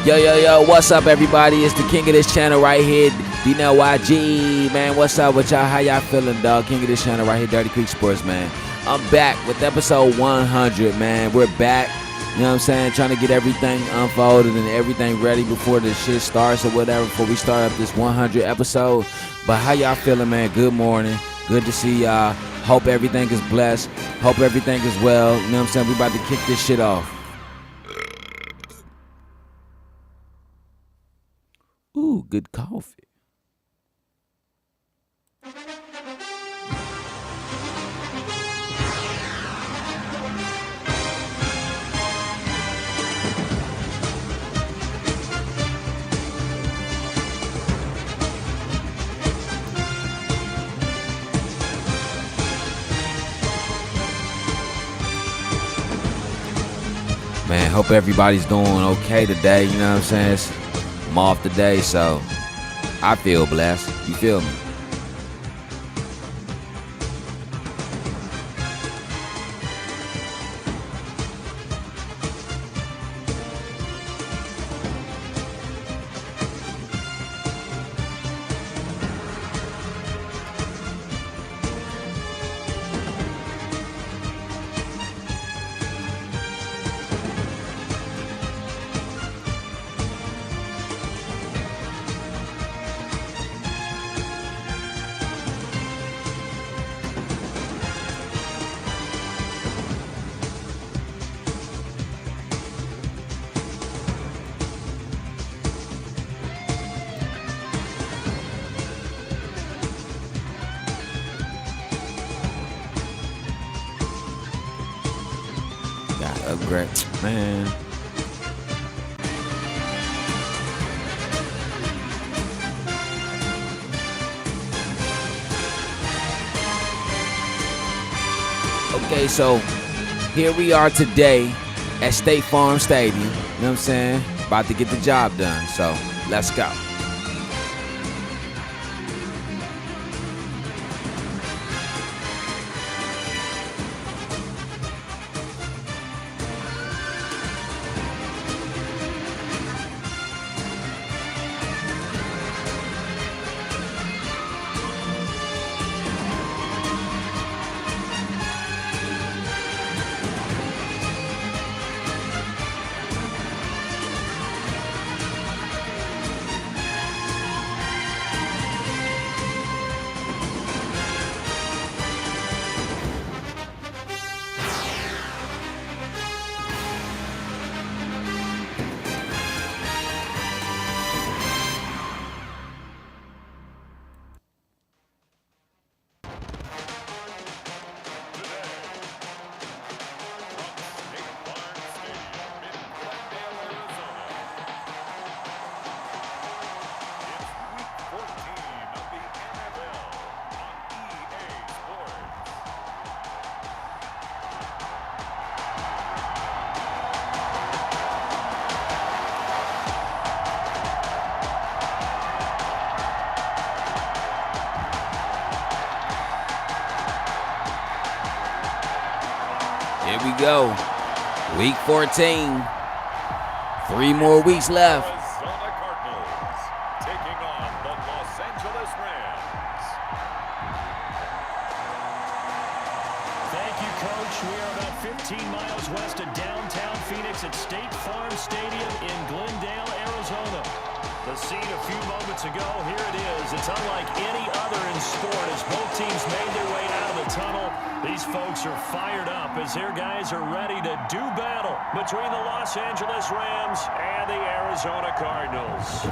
Yo, what's up, everybody? It's the king of this channel right here, DNYG, man. What's up with y'all? How y'all feeling, dog? King of this channel right here, Dirty Creek Sports, man. I'm back with episode 100, man. We're back, you know what I'm saying? Trying to get everything unfolded and everything ready before the shit starts or whatever, before we start up this 100 episode. But how y'all feeling, man? Good morning. Good to see y'all. Hope everything is blessed. Hope everything is well. You know what I'm saying? We about to kick this shit off. Ooh, good coffee. Man, hope everybody's doing okay today, you know what I'm saying? I'm off today, so I feel blessed. You feel me? Great, man. Okay, so here we are today at State Farm Stadium. You know what I'm saying? About to get the job done. So let's go. Here we go. Week 14. 3 more weeks left. Arizona Cardinals taking on the Los Angeles Rams. Thank you, Coach. We are about 15 miles west of downtown Phoenix at State Farm Stadium in Glendale, Arizona. The scene a few moments ago, here it is. It's unlike any other in sport as both teams made their way out of the tunnel. These folks are fired up as their guys are ready to do battle between the Los Angeles Rams and the Arizona Cardinals.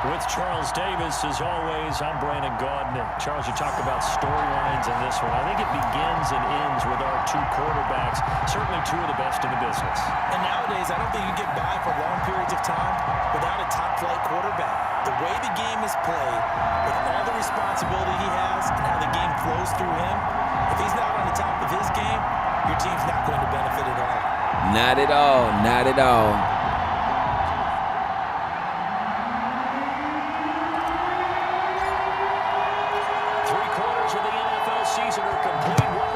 With Charles Davis, as always, I'm Brandon Gaudin. Charles, you talked about storylines in this one. I think it begins and ends with our two quarterbacks, certainly two of the best in the business. And nowadays, I don't think you get by for long periods of time without a top-flight quarterback. The way the game is played, with all the responsibility he has and how the game flows through him, if he's not on the top of his game, your team's not going to benefit at all. Not at all. Not at all. Three quarters of the NFL season are complete. One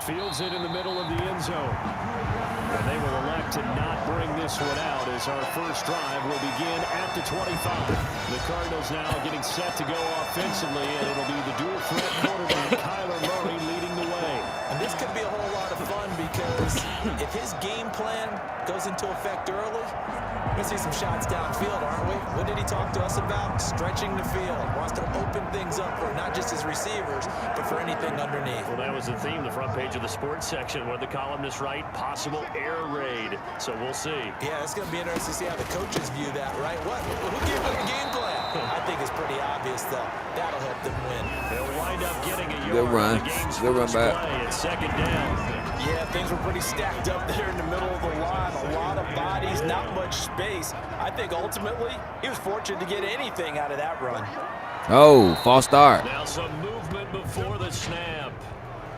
Fields it in the middle of the end zone. And they will elect to not bring this one out as our first drive will begin at the 25. The Cardinals now getting set to go offensively, and it'll be the dual threat quarterback Kyler Murray leading the way. And this could be a whole lot of fun because if his game plan goes into effect early, we're going to see some shots downfield, aren't we? What did he talk to us about? Stretching the field. Wants to open things up for not just his receivers, but for anything underneath. Well, that was the theme, the front page of the sports section, where the columnists write possible air raid. So we'll see. Yeah, it's going to be interesting to see how the coaches view that, right? Who gave them the game plan? I think it's pretty obvious, though. That'll help them win. They'll wind up getting a yard. Good run. Good run back. It's second down. Yeah, things were pretty stacked up there in the middle of the line. A lot of bodies, not much space. I think ultimately he was fortunate to get anything out of that run. Oh, false start. Now some movement before the snap.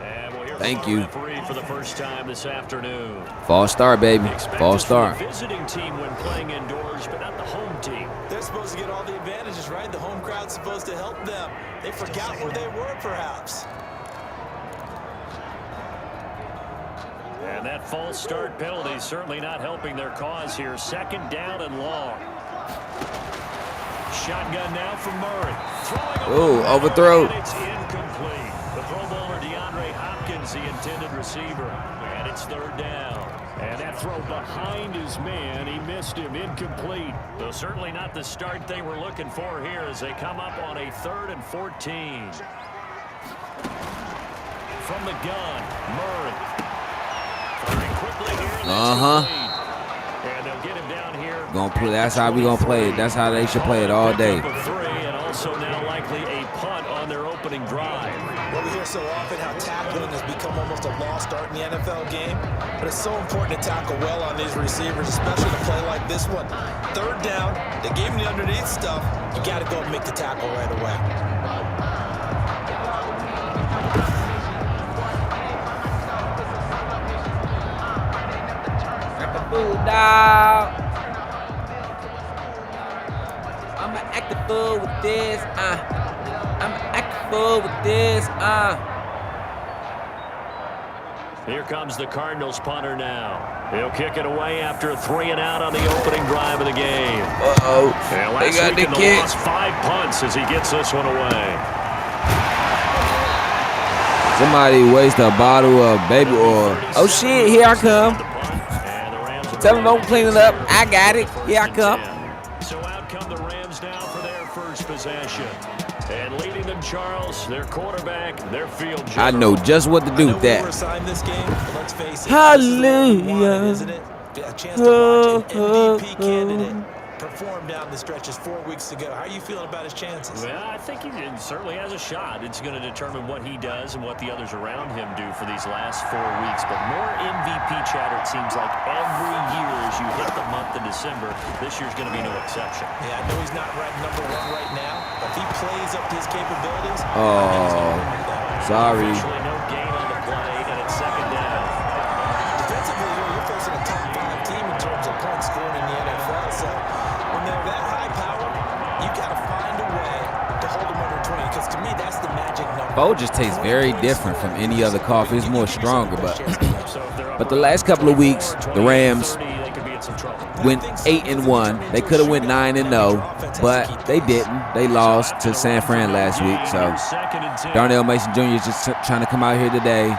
And we'll hear Thank from you. the referee for the first time this afternoon. False start, baby. False start. The visiting team when playing indoors, but not the home team. They're supposed to get all the advantages, right? The home crowd's supposed to help them. They forgot where they were, perhaps. And that false start penalty certainly not helping their cause here. Second down and long. Shotgun now from Murray. Ooh, overthrow. And it's incomplete. The Pro Bowler DeAndre Hopkins, the intended receiver. And it's third down. And that throw behind his man, he missed him, incomplete. Though certainly not the start they were looking for here as they come up on a 3rd and 14. From the gun, Murray. And they'll get him down here. Gonna play. That's how we gonna play it. That's how they should play it all day. And also now likely a punt on their opening drive. Well, we hear so often how tackling has become almost a lost art in the NFL game, but it's so important to tackle well on these receivers, especially to play like this one. Third down, they gave him the underneath stuff. You got to go and make the tackle right away. Dog. I'ma act the fool with this, I'ma act the fool with this, Here comes the Cardinals punter now. He'll kick it away after a 3 and out on the opening drive of the game. Uh-oh. And They last got week the in kick. lost 5 punts as he gets this one away. Somebody waste a bottle of baby oil. Oh shit, here I come. Tell them don't clean it up. I got it. Here I come. So out come the Rams now for their first possession. And leading them, Charles, their quarterback, their field general. I know just what to do with that. This game, but let's face it, Hallelujah. isn't it? A chance to watch an MVP candidate perform down the stretches 4 weeks ago. How are you feeling about his chances? Well, I think he certainly has a shot. It's going to determine what he does and what the others around him do for these last 4 weeks. But more MVP chatter, it seems like, every year as you hit the month of December. This year's going to be no exception. Yeah, I know he's not ranked number 1 right now, but if he plays up to his capabilities, Oh, sorry. Officially no gain on the play, and it's second down. Defensively, you're facing a top 5 team in terms of points scored in the NFL. So when they're that high power, you got to find a way to hold them under 20. Because to me, that's the magic number. Bo just tastes very different from any other coffee. It's more stronger, but the last couple of weeks, the Rams went 8-1. They could have went 9-0, but they didn't. They lost to San Fran last week. So Darnell Mason Jr. is just trying to come out here today,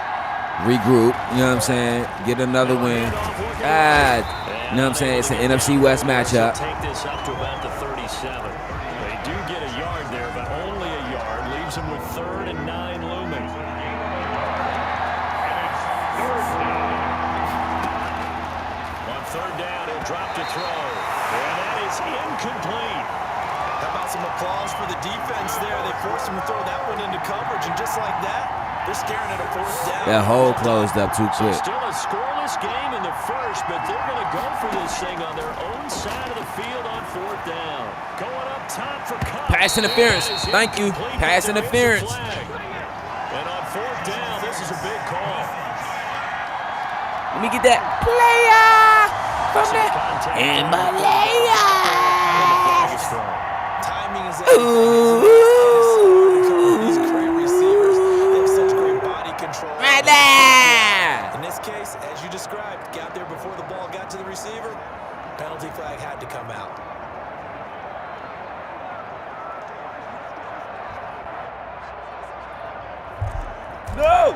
regroup. You know what I'm saying? Get another win. You know what I'm saying? It's an NFC West matchup. Take this up to about the 37. They do get a yard there, but only a yard. Leaves them with 3rd and 9 looming. On 3rd down, he'll drop to throw. And that is incomplete. How about some applause for the defense there? They forced him to throw that one into coverage, and just like that, they're staring at a 4th down. That hole closed up too quick. Still a scoreless game in the first, but they're going to go for this thing on their own side of the field on 4th down. Going up top for Cup. Pass interference. Thank you. Pass interference. And on 4th down, this is a big call. Let me get that player from that Himalaya. Timing is Ooh. these great receivers. They have such great body control. Right there. No!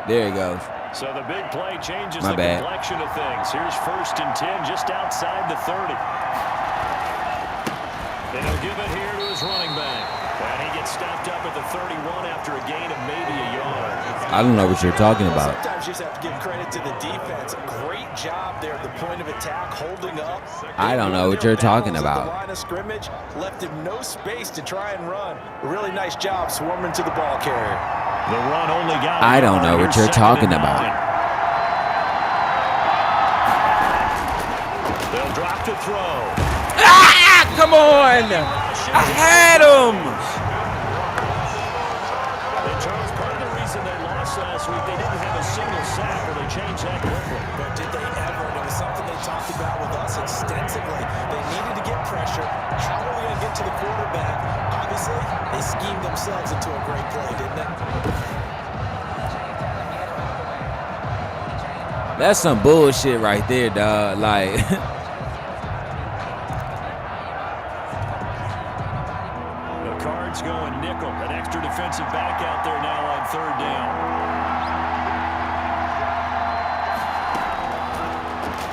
There he goes. So the big play changes My the bad. complexion of things. Here's 1st and 10 just outside the 30. And he'll give it here to his running back. And he gets stopped up at the 31 after a gain of maybe a yard. I don't know what you're talking about. Sometimes you just have to give credit to the defense. Great job there at the point of attack, holding up. I don't know what you're talking about. The line of scrimmage left him no space to try and run. A really nice job swarming to the ball carrier. The run only got. I don't know what you're talking about. They'll drop to throw. Ah! Come on! I had him! And Charles, part of the reason they lost last week, they didn't have a single sack, or they changed that quickly. But did they ever? And it was something they talked about with us extensively. They needed to get pressure. How are we going to get to the quarterback? Obviously, they schemed themselves into a great play, didn't they? That's some bullshit right there, dog. Like, the Cards going nickel. An extra defensive back out there now on 3rd down.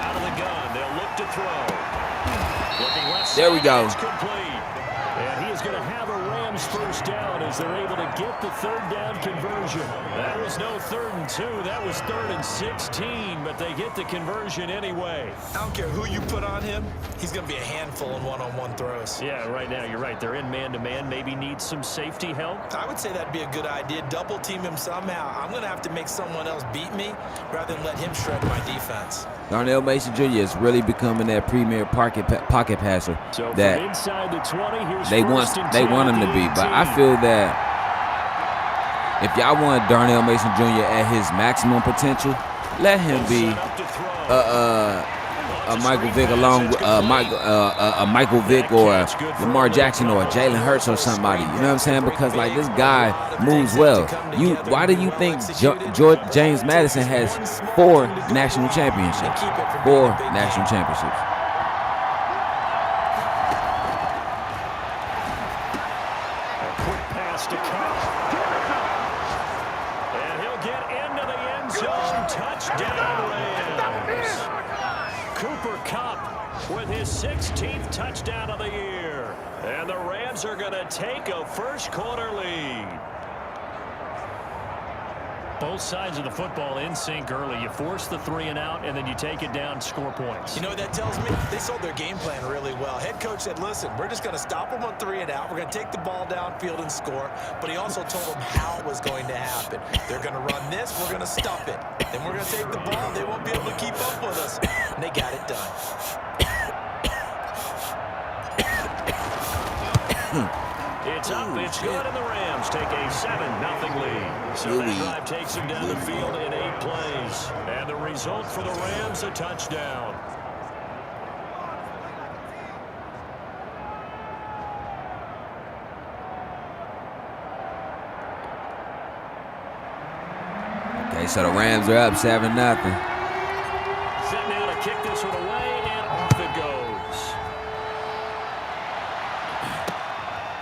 Out of the gun, they'll look to throw. Looking left There we side, go. it's complete. And he is going to have a Rams 1st down as they're able to get the 3rd down conversion. That was no 3rd and 2. That was 3rd and 16, but they get the conversion anyway. I don't care who you put on him. He's going to be a handful in one-on-one throws. Yeah, right now you're right. They're in man-to-man. Maybe need some safety help. I would say that'd be a good idea. Double team him somehow. I'm going to have to make someone else beat me rather than let him shred my defense. Darnell Mason Jr. is really becoming that premier pocket passer So that from inside the 20, here's they want him to be. But I feel that if y'all want Darnell Mason Jr. at his maximum potential, let him be a Michael Vick along with Michael Vick or Lamar Jackson or Jalen Hurts or somebody. You know what I'm saying? Because like this guy moves well. Why do you think James Madison has 4 national championships? 4 national championships. A quick pass to Cup. And he'll get into the end zone. Touchdown Rams. Cooper Kupp with his 16th touchdown of the year. And the Rams are going to take a 1st quarter lead. Both sides of the football in sync early. You force the 3 and out, and then you take it down and score points. You know what that tells me? They sold their game plan really well. Head coach said, listen, we're just going to stop them on 3 and out. We're going to take the ball downfield and score. But he also told them how it was going to happen. They're going to run this. We're going to stop it. Then we're going to take the ball. They won't be able to keep up with us. And they got it done. It's up, it's good, and the Rams take a 7-0 lead. So that drive takes them down the field in 8 plays. And the result for the Rams, a touchdown. Okay, so the Rams are up 7-0. Set now to kick this one away, and off it goes.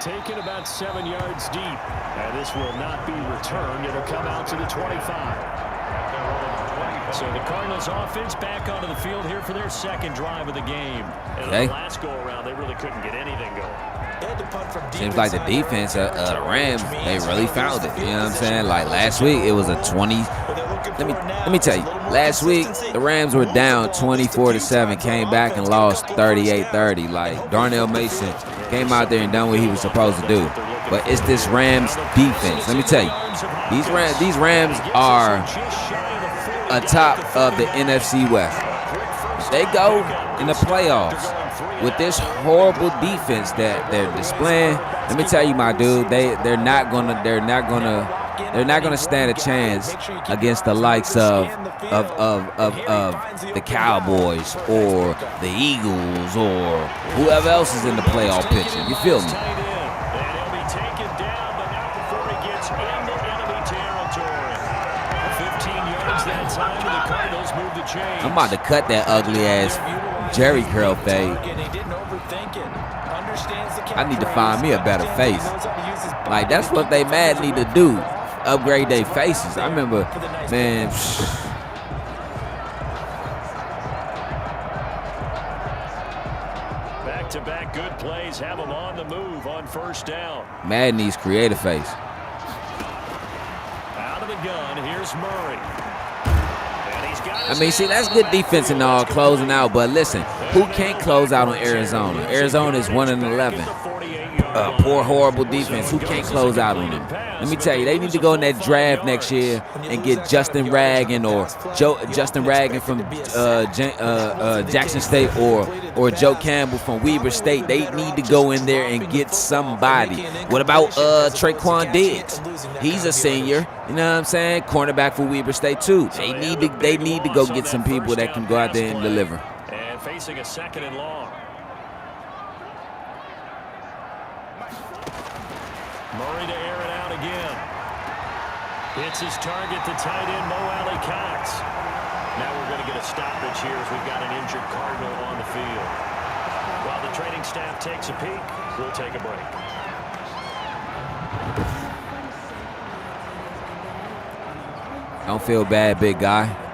Taken about 7 yards deep. And this will not be returned. It'll come out to the 25. So the Cardinals offense back onto the field here for their 2nd drive of the game. And on the last go-around, they really couldn't get anything going. Seems like the defense of the Rams, they really found it. You know what I'm saying? Like last week, it was a 20. Let me tell you. Last week, the Rams were down 24-7, came back and lost 38-30. Like Darnell Mason came out there and done what he was supposed to do. But it's this Rams defense. Let me tell you, these Rams are atop of the NFC West. If they go in the playoffs with this horrible defense that they're displaying, let me tell you, my dude, they're not gonna stand a chance against the likes of the Cowboys or the Eagles or whoever else is in the playoff picture. You feel me? I'm about to cut that ugly ass Jerry curl fade. He didn't overthink it. I need to find me a better face. Like, that's what they mad need to do. Upgrade their faces. I remember, man. Back-to-back good plays have them on the move on first down. Madden needs creative face. Out of the gun, here's Murray. I mean, see, that's good defense and all, closing out. But listen, who can't close out on Arizona? Arizona is 1-11. Poor, horrible defense. Who can't close out on them? Let me tell you, they need to go in that draft next year and get Justin Ragan or Justin Ragan from Jackson State or Joe Campbell from Weber State. They need to go in there and get somebody. What about Traquan Diggs? He's a senior. You know what I'm saying? Cornerback for Weber State too. They need to go get some people that can go out there and deliver. And facing a 2nd and long. Murray to air it out again. Hits his target, the tight end, Mo Alley Cox. Now we're going to get a stoppage here as we've got an injured Cardinal on the field. While the training staff takes a peek, we'll take a break. Don't feel bad, big guy.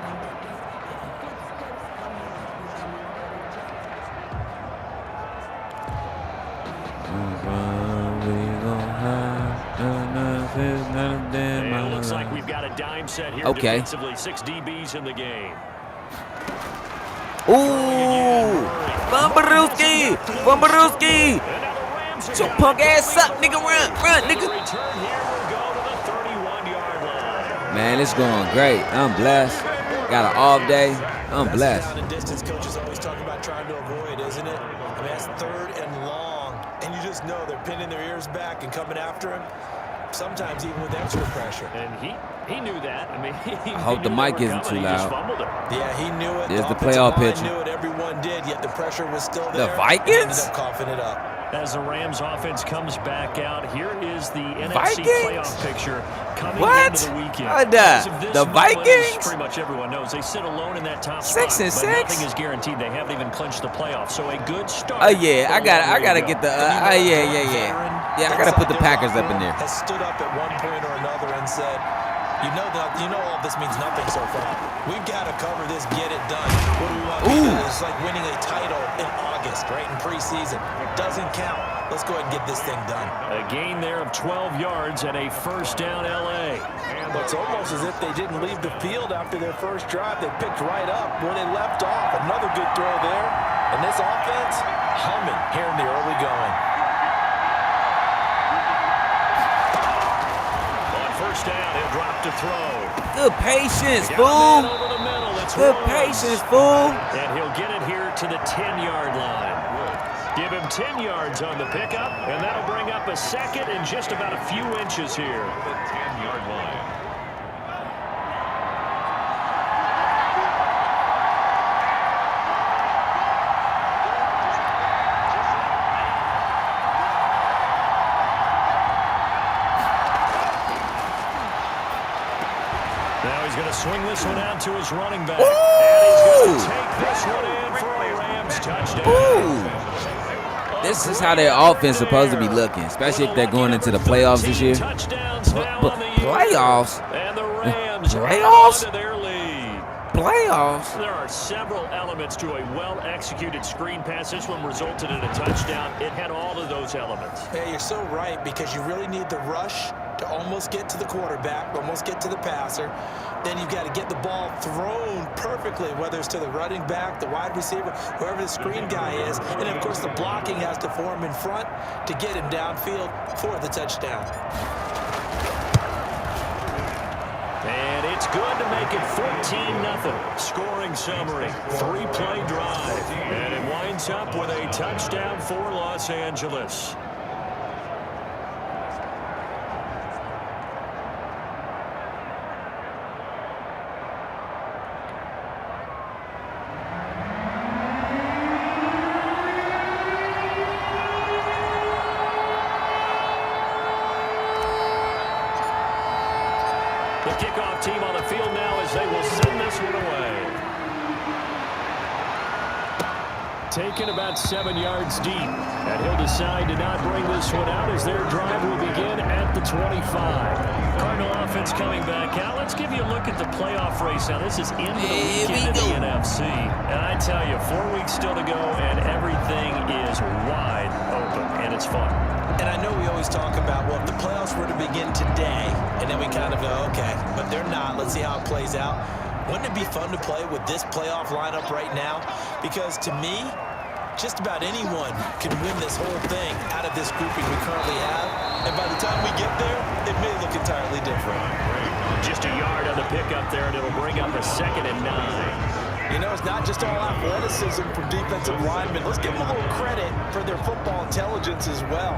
It looks like we've got a dime set here. Okay. Defensively, 6 DBs in the game. Ooh! Bumbarooski! Bumbarooski! Shut your punk ass up, nigga. Run, nigga. Return here will go to the 31-yard line. Man, it's going great. I'm blessed. Got an off day. I'm blessed. That's the distance coaches always talk about trying to avoid, isn't it? I mean, that's 3rd and long, and you just know they're pinning their ears back and coming after him. Sometimes even with extra pressure. And he knew that. I mean, I hope the mic isn't too loud. Yeah, he knew it. There's the playoff picture. Knew it. Everyone did, yet the pressure was still there. The Vikings? Ended up coughing it up. As the Rams offense comes back out, here is the NFC Vikings? playoff picture coming into the weekend. The Vikings? Pretty much everyone knows they sit alone in that top 6 and spot, 6. but nothing is guaranteed. They haven't even clinched the playoffs, so a good start. Oh yeah, I gotta get the. Yeah, I gotta put the Packers up in there. Has stood up at one point or another and said, you know all this means nothing so far. We've got to cover this, get it done. What do we want to do? It's like winning a title in August, right in preseason. Doesn't count. Let's go ahead and get this thing done. A gain there of 12 yards and a first down LA. And it's almost as if they didn't leave the field after their first drive. They picked right up where they left off. Another good throw there. And this offense humming here in the early going. On first down, he'll drop to throw. Good patience, fool. Good patience, fool. And he'll get it here to the 10-yard line. Give him 10 yards on the pickup, and that'll bring up a 2nd and just about a few inches here. The 10-yard line. Now he's going to swing this one out to his running back. And he's going to take this one in for a Rams touchdown. This is how their offense is supposed to be looking, especially if they're going into the playoffs this year. Playoffs? And the Rams Playoffs? their lead. Playoffs? There are several elements to a well-executed screen pass. This one resulted in a touchdown. It had all of those elements. Yeah, you're so right, because you really need the rush to almost get to the quarterback, almost get to the passer. Then you've got to get the ball thrown perfectly, whether it's to the running back, the wide receiver, whoever the screen guy is. And, of course, the blocking has to form in front to get him downfield for the touchdown. And it's good to make it 14-0. Scoring summary, 3-play drive. And it winds up with a touchdown for Los Angeles. The kickoff team on the field now as they will send this one away. taken about 7 yards deep. And he'll decide to not bring this one out as their drive will begin at the 25. Cardinal offense coming back out. Let's give you a look at the playoff race. Now, this is into the weekend in the NFC. And I tell you, 4 weeks still to go, and everything is wide open, and it's fun. And I know we always talk about, well, if the playoffs were to begin today, and then we kind of go, okay, but they're not. Let's see how it plays out. Wouldn't it be fun to play with this playoff lineup right now? Because to me, just about anyone can win this whole thing out of this grouping we currently have. And by the time we get there, it may look entirely different. Just a yard on the pickup there, and it'll bring up a 2nd and 9. You know, it's not just all athleticism from defensive linemen. Let's give them a little credit for their football intelligence as well.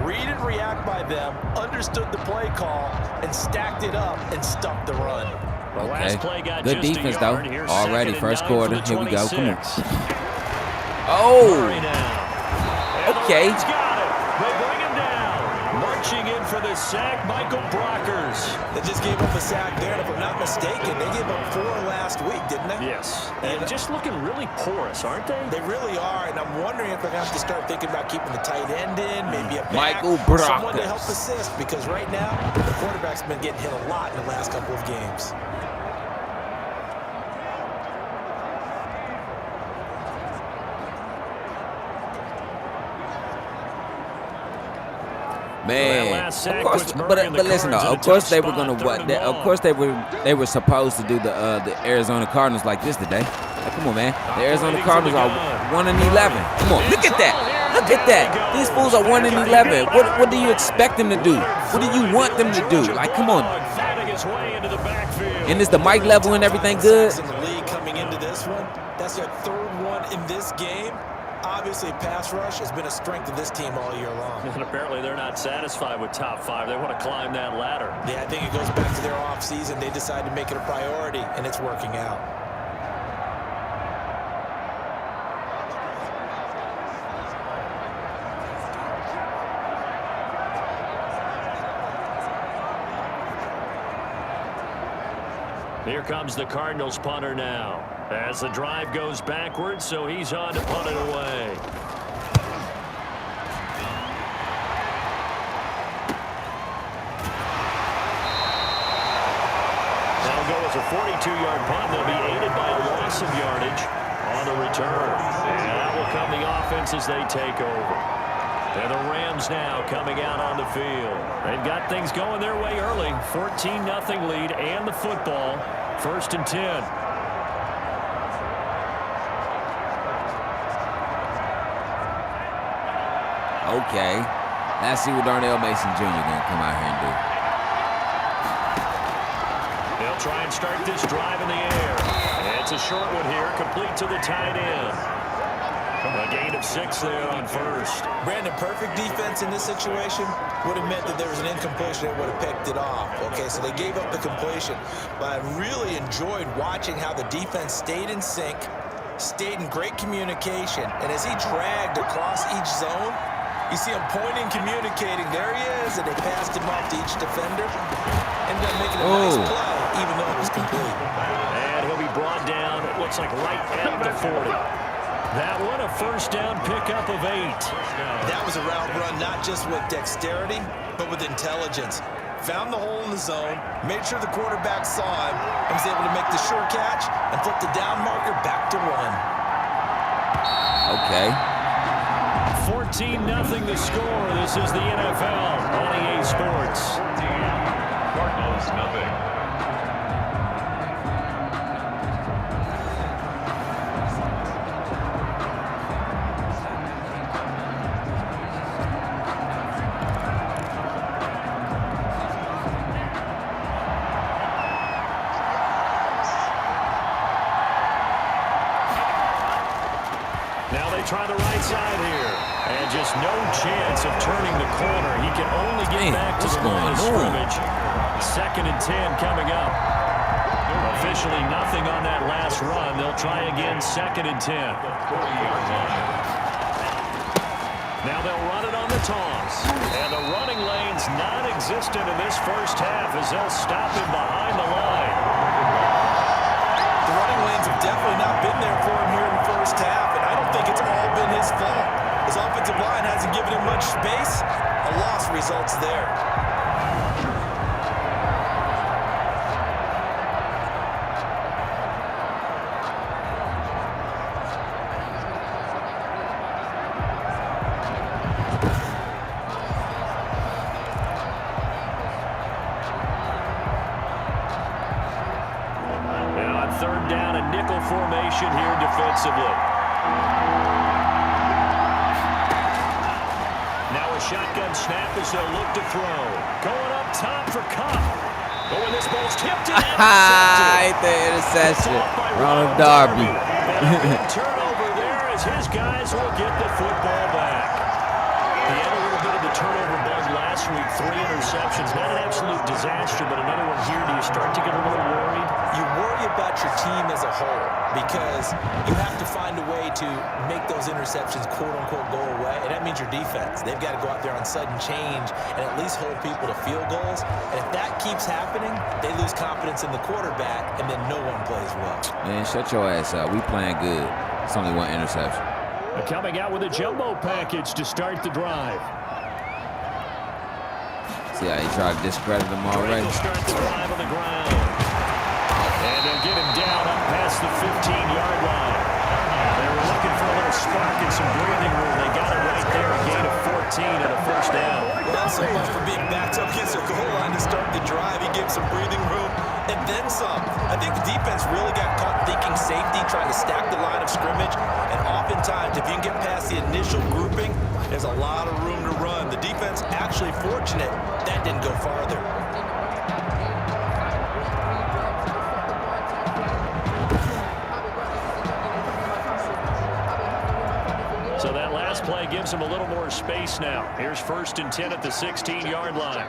Read and react by them, understood the play call, and stacked it up and stuffed the run. The last play got good just defense, a though. yard. Here's Already, 2nd and first 9 quarter. for the Here we go. Come on. 26. Oh, Okay. Got it. They bring him down. Marching in for the sack, Michael Brockers. They just gave up a sack there, and if I'm not mistaken, they gave up 4 last week, didn't they? Yes. And just looking really porous, aren't they? They really are, and I'm wondering if they're going to have to start thinking about keeping the tight end in, maybe a back, Michael someone to Brockers. help assist, because right now, the quarterback's been getting hit a lot in the last couple of games. man, of course, but listen though, of course they were gonna of course they were supposed to do the Arizona Cardinals like this today. Like, come on, man, the Arizona Cardinals are 1-11. Come on, look at that, look at that. These fools are 1-11. What do you expect them to do? What do you want them to do? Like, come on. And is the mic level and everything good? In the league coming into this one, that's their 3rd one in this game. Obviously, pass rush has been a strength of this team all year long. And apparently they're not satisfied with top 5. They want to climb that ladder. Yeah, I think it goes back to their offseason. They decided to make it a priority, and it's working out. Here comes the Cardinals punter now. As the drive goes backwards, so he's on to punt it away. That'll go as a 42-yard punt. They'll be aided by a loss of yardage on the return. And that will come the offense as they take over. And the Rams now coming out on the field. They've got things going their way early. 14-0 lead and the football. 1st and 10. Okay, let's see what Darnell Mason Jr. gonna come out here and do. They'll try and start this drive in the air. And it's a short one here, complete to the tight end. A gain of 6 there on 1st. Brandon, perfect defense in this situation would have meant that there was an incompletion that would have picked it off. Okay, so they gave up the completion. But I really enjoyed watching how the defense stayed in sync, stayed in great communication. And as he dragged across each zone, you see him pointing, communicating. There he is, and they passed him off to each defender. Ended up making a nice play, even though it was complete. And he'll be brought down, it looks like right at the 40. That one, a 1st down pickup of 8. That was a route run, not just with dexterity, but with intelligence. Found the hole in the zone, made sure the quarterback saw him, and was able to make the sure catch and flip the down marker back to 1. Okay. 14-0 the score. This is the NFL on EA Sports. Cardinals, nothing. Now they try the right side here. And just no chance of turning the corner. He can only get back to the line of scrimmage. 2nd and 10 coming up. Officially nothing on that last run. They'll try again, 2nd and 10. Now they'll run it on the toss. And the running lane's non-existent in this 1st half as they'll stop him behind the line. The running lanes have definitely not been there for him here in the 1st half, and I don't think it's all much space, a loss results there. Third down, a nickel formation here defensively. Now a shotgun snap as they'll look to throw. Going up top for Cup. Oh, and this ball's tipped in. Ain't the interception. Ronald Darby. And a big turnover there as his guys will get the football back. He had a little bit of the turnover bug last week. 3 interceptions. Not an absolute disaster, but another one here. Do you start to get a little worried? You worry about your team as a whole because you have to find a way to make those interceptions quote-unquote go away, and that means your defense. They've got to go out there on sudden change and at least hold people to field goals, and if that keeps happening, they lose confidence in the quarterback, and then no one plays well. Man, shut your ass up. We playing good. It's only 1 interception. Coming out with a jumbo package to start the drive. See how he tried to discredit him already? Will start the drive on the ground. And they'll get him down up past the 15-yard line. They were looking for a little spark and some breathing room. They got it right there, a gain of 14 and a first down. Well, so much for being backed up against the goal line to start the drive. He gave some breathing room and then some. I think the defense really got caught thinking safety, trying to stack the line of scrimmage. And oftentimes, if you can get past the initial grouping, there's a lot of room to run. The defense actually fortunate that didn't go farther. So that last play gives him a little more space now. Here's 1st and 10 at the 16-yard line.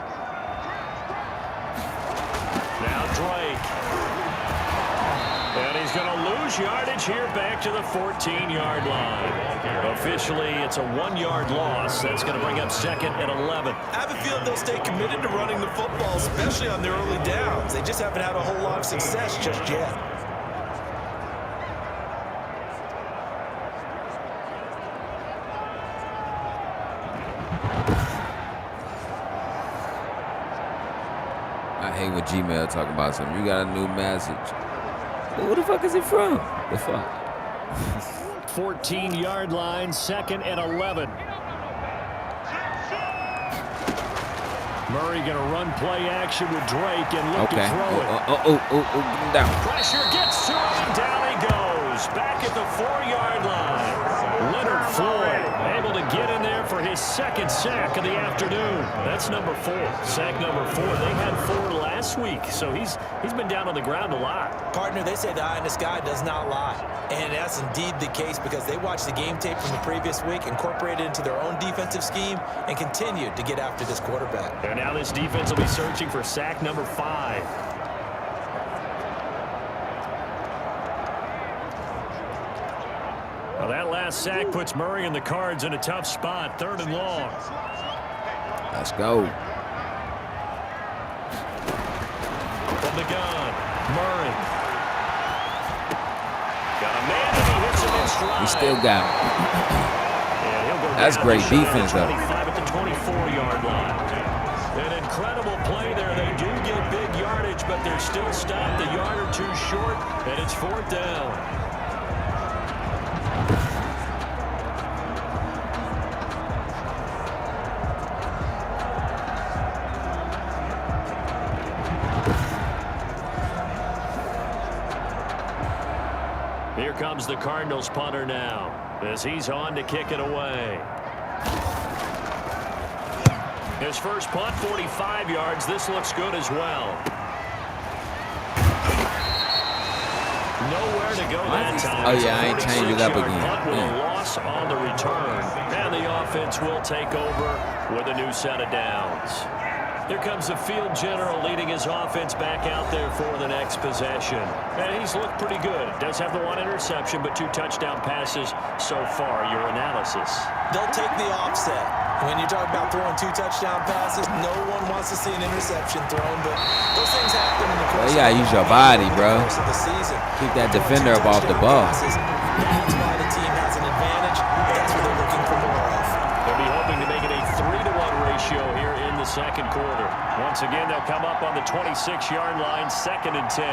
Now Drake. And he's going to lose yardage here back to the 14-yard line. Officially, it's a 1-yard loss. That's going to bring up 2nd and 11. I have a feeling they'll stay committed to running the football, especially on their early downs. They just haven't had a whole lot of success just yet. I hate when Gmail talking about something. You got a new message. Well, where the fuck is it from? The fuck? 14-yard line, 2nd and 11. Murray going to run play action with Drake and look to throw it. Oh, down. Pressure gets to him. Down he goes. Back at the 4-yard line. Leonard Floyd able to get in there for his 2nd sack of the afternoon. That's number 4. Sack number 4. They had 4 last week, so he's been down on the ground a lot. Partner, they say the eye in the sky does not lie. And that's indeed the case because they watched the game tape from the previous week, incorporated it into their own defensive scheme, and continued to get after this quarterback. And now this defense will be searching for sack number 5. Well, that last sack puts Murray and the Cards in a tough spot. 3rd and long. Let's go. From the gun, Murray. Got a man and he hits him in stride. We still got him. That's great defense, though. 25 at the 24-yard line. An incredible play there. They do get big yardage, but they're still stopped a yard or 2 short, and it's 4th down. Here comes the Cardinals punter now as he's on to kick it away. His first punt, 45 yards. This looks good as well. Nowhere to go that time. Oh, yeah, I ain't changed it up again. Punt with a loss on the return. And the offense will take over with a new set of downs. Here comes the field general leading his offense back out there for the next possession. And he's looked pretty good. Does have the 1 interception, but 2 touchdown passes so far. Your analysis. They'll take the offset. When you talk about throwing 2 touchdown passes, no one wants to see an interception thrown, but those things happen in the course You gotta use your body, bro. of the season. Keep that defender up off the ball. That's why the team has an advantage. That's what they're looking for more of. They'll be hoping to make it a second quarter. Once again, they'll come up on the 26-yard line, 2nd and 10.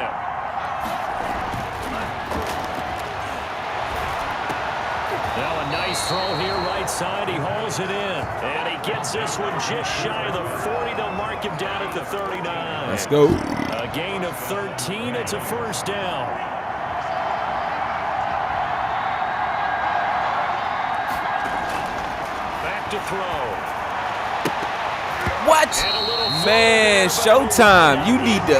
Now a nice throw here right side. He hauls it in. And he gets this one just shy of the 40. They'll mark him down at the 39. Let's go. A gain of 13. It's a first down. Back to throw. What? Man, showtime. You need to,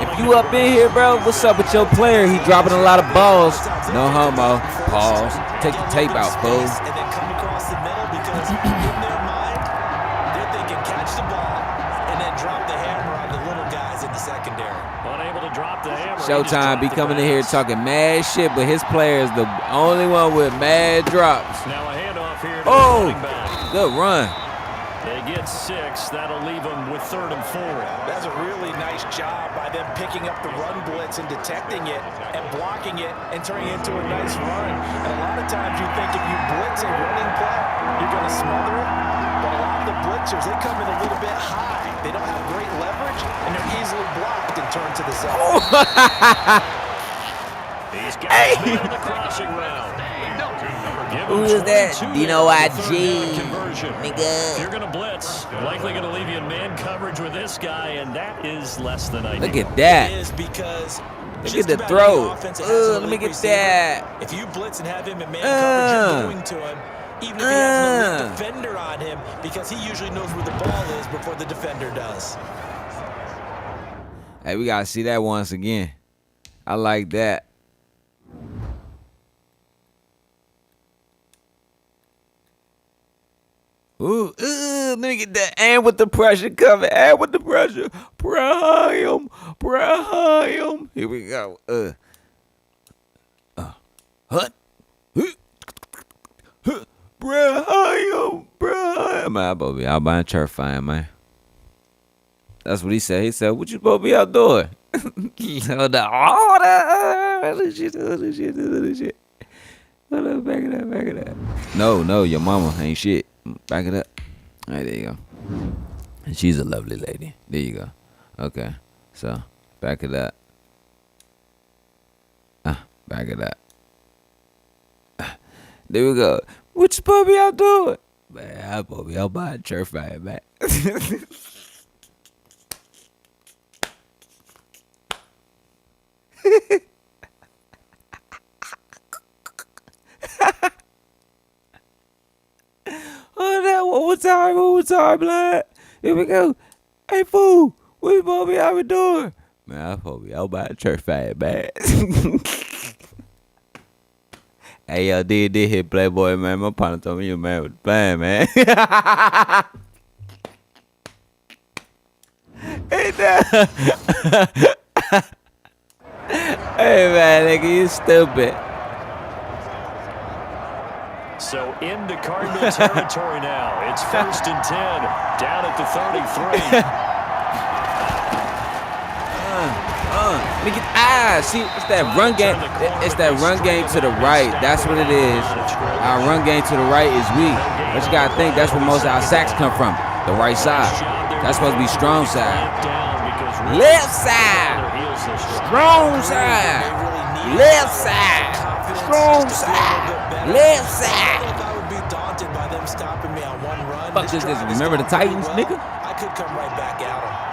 if you up in here, bro, what's up with your player? He dropping a lot of balls. No homo. Pause. Take the tape out, fool. And then come across the middle because in their mind, they're thinking catch the ball and then drop the hammer on the little guys in the secondary. Unable to drop the hammer. Showtime be coming in here talking mad shit, but his player is the only one with mad drops. Now a handoff here to Oh, the running back. good run. They get 6. That'll leave them with 3rd and 4. That's a really nice job by them picking up the run blitz and detecting it and blocking it and turning it into a nice run. And a lot of times you think if you blitz a running play, you're going to smother it. But a lot of the blitzers, they come in a little bit high. They don't have great leverage, and they're easily blocked and turned to the side. He's got his man on the crossing route. Who is that? Dino IG. If Nigga. you're going to blitz, likely going to leave you in man coverage with this guy, and that is less than ideal. Look at that. It is because Look at the throw. Let me get that. If you blitz and have him in man coverage, you're going to him. Even if he has an elite defender on him, because he usually knows where the ball is before the defender does. Hey, we got to see that once again. I like that. Ooh, let me get that. And with the pressure coming. And with the pressure. Prime. Here we go. Hut. Prime. Man, I'm supposed to be out buying turf fine, man. That's what he said. He said, what you supposed to be out doing? All the other shit. Hold up, back it up. No, your mama ain't shit. Back it up. All right, there you go. And she's a lovely lady. There you go. Okay. So, back it up. Back it up. There we go. What you supposed to be out doing? Man, I'm supposed to be out buying church fire, man. One more time, blood. Here we go. Hey, fool, what you supposed to be out doing? Man, I'm supposed to be out buying church fire, man. Hey, y'all did hit Playboy, man. My partner told me you man was playing, man. Hey, man, nigga, you stupid. So into Cardinal territory now. It's 1st and 10, down at the 33. See, it's that run game. It's that run game to the right. That's what it is. Our run game to the right is weak. But you gotta think that's where most of our sacks come from. The right side. That's supposed to be strong side. Left side. Strong side. Left side. Strong side. Left side. I would be daunted by them stopping me on one run. Fuck this. Remember the Titans, nigga? I could come right back at them.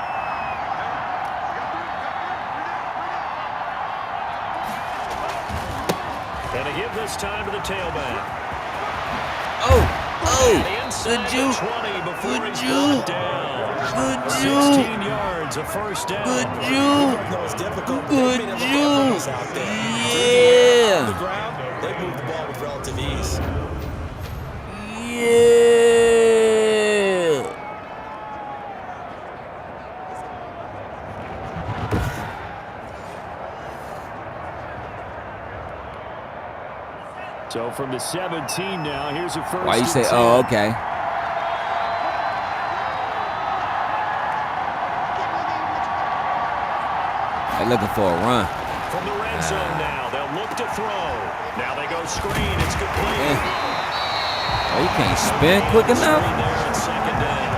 And to give this time to the tailback. Oh, good juke. Good juke. Good juke. 16 yards, a first down. Good juke. Good juke. Yeah. On the ground, they move the ball with relative ease. Yeah. So from the 17 now, here's a first. Why you say, oh, okay. They're looking for a run. From the red zone now, they'll look to throw. Now they go screen. It's complete. Yeah. Oh, you can't spin quick enough? Screen there at 2nd down.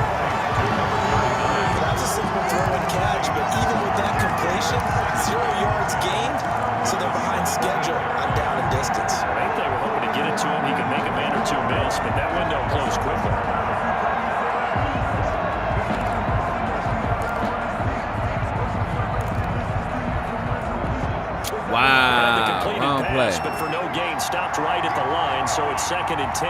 yards gained, so they're behind schedule on down and distance. I think they were hoping to get it to him. He could make a man or two miss, but that window closed quickly. Wow, wrong play. But for no gain, stopped right at the line, so it's 2nd and 10.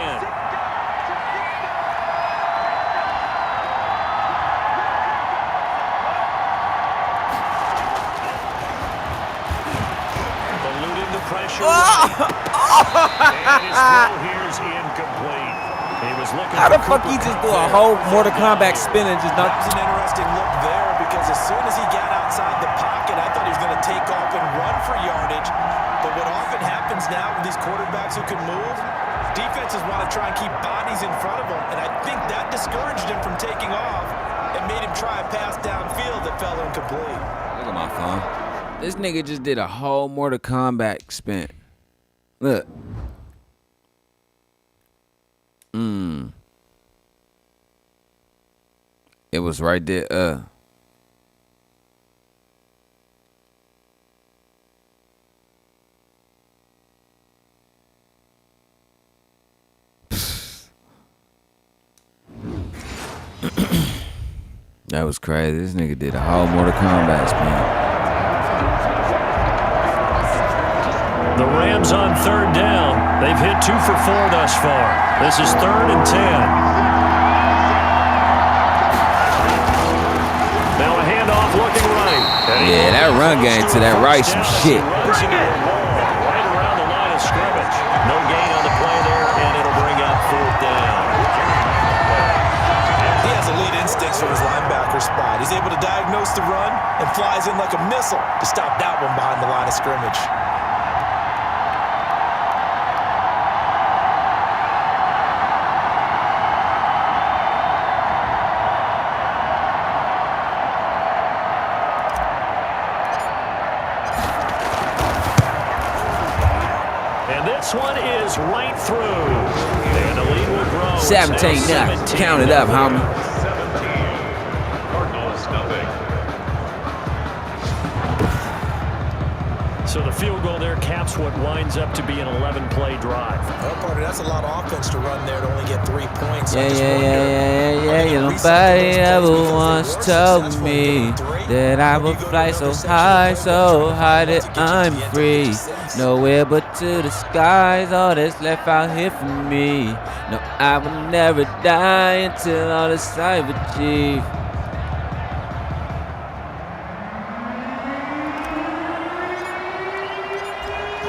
Eluding the pressure. And his throw here is incomplete. He was looking. How the fuck he just do a whole Mortal Kombat spin and just not? That was an interesting look there because as soon as he got outside the pocket, I thought he was going to take off and run for yardage. But what often happens now with these quarterbacks who can move, defenses want to try and keep bodies in front of them, and I think that discouraged him from taking off and made him try a pass downfield that fell incomplete. Look at my phone. This nigga just did a whole Mortal Kombat spin. Look. It was right there. That was crazy. This nigga did a whole Mortal Kombat spin. The Rams on 3rd down. They've hit 2 for 4 thus far. This is 3rd and 10. Now a handoff looking right. Yeah, that run game to that right, some shit. Right around the line of scrimmage. No gain on the play there, and it'll bring up 4th down. He has elite instincts from his linebacker spot. He's able to diagnose the run and flies in like a missile to stop that one behind the line of scrimmage. This one is right through. And the lead will grow. 17 now. Count it up, homie. 17. Cardinals nothing. So the field goal there caps what winds up to be an 11-play drive. Well, partner, that's a lot of offense to run there to only get 3 points. Yeah. Nobody ever once told me that I would fly so high that I'm free. Nowhere but to the skies, all that's left out here for me. No, I will never die until all this I've achieved.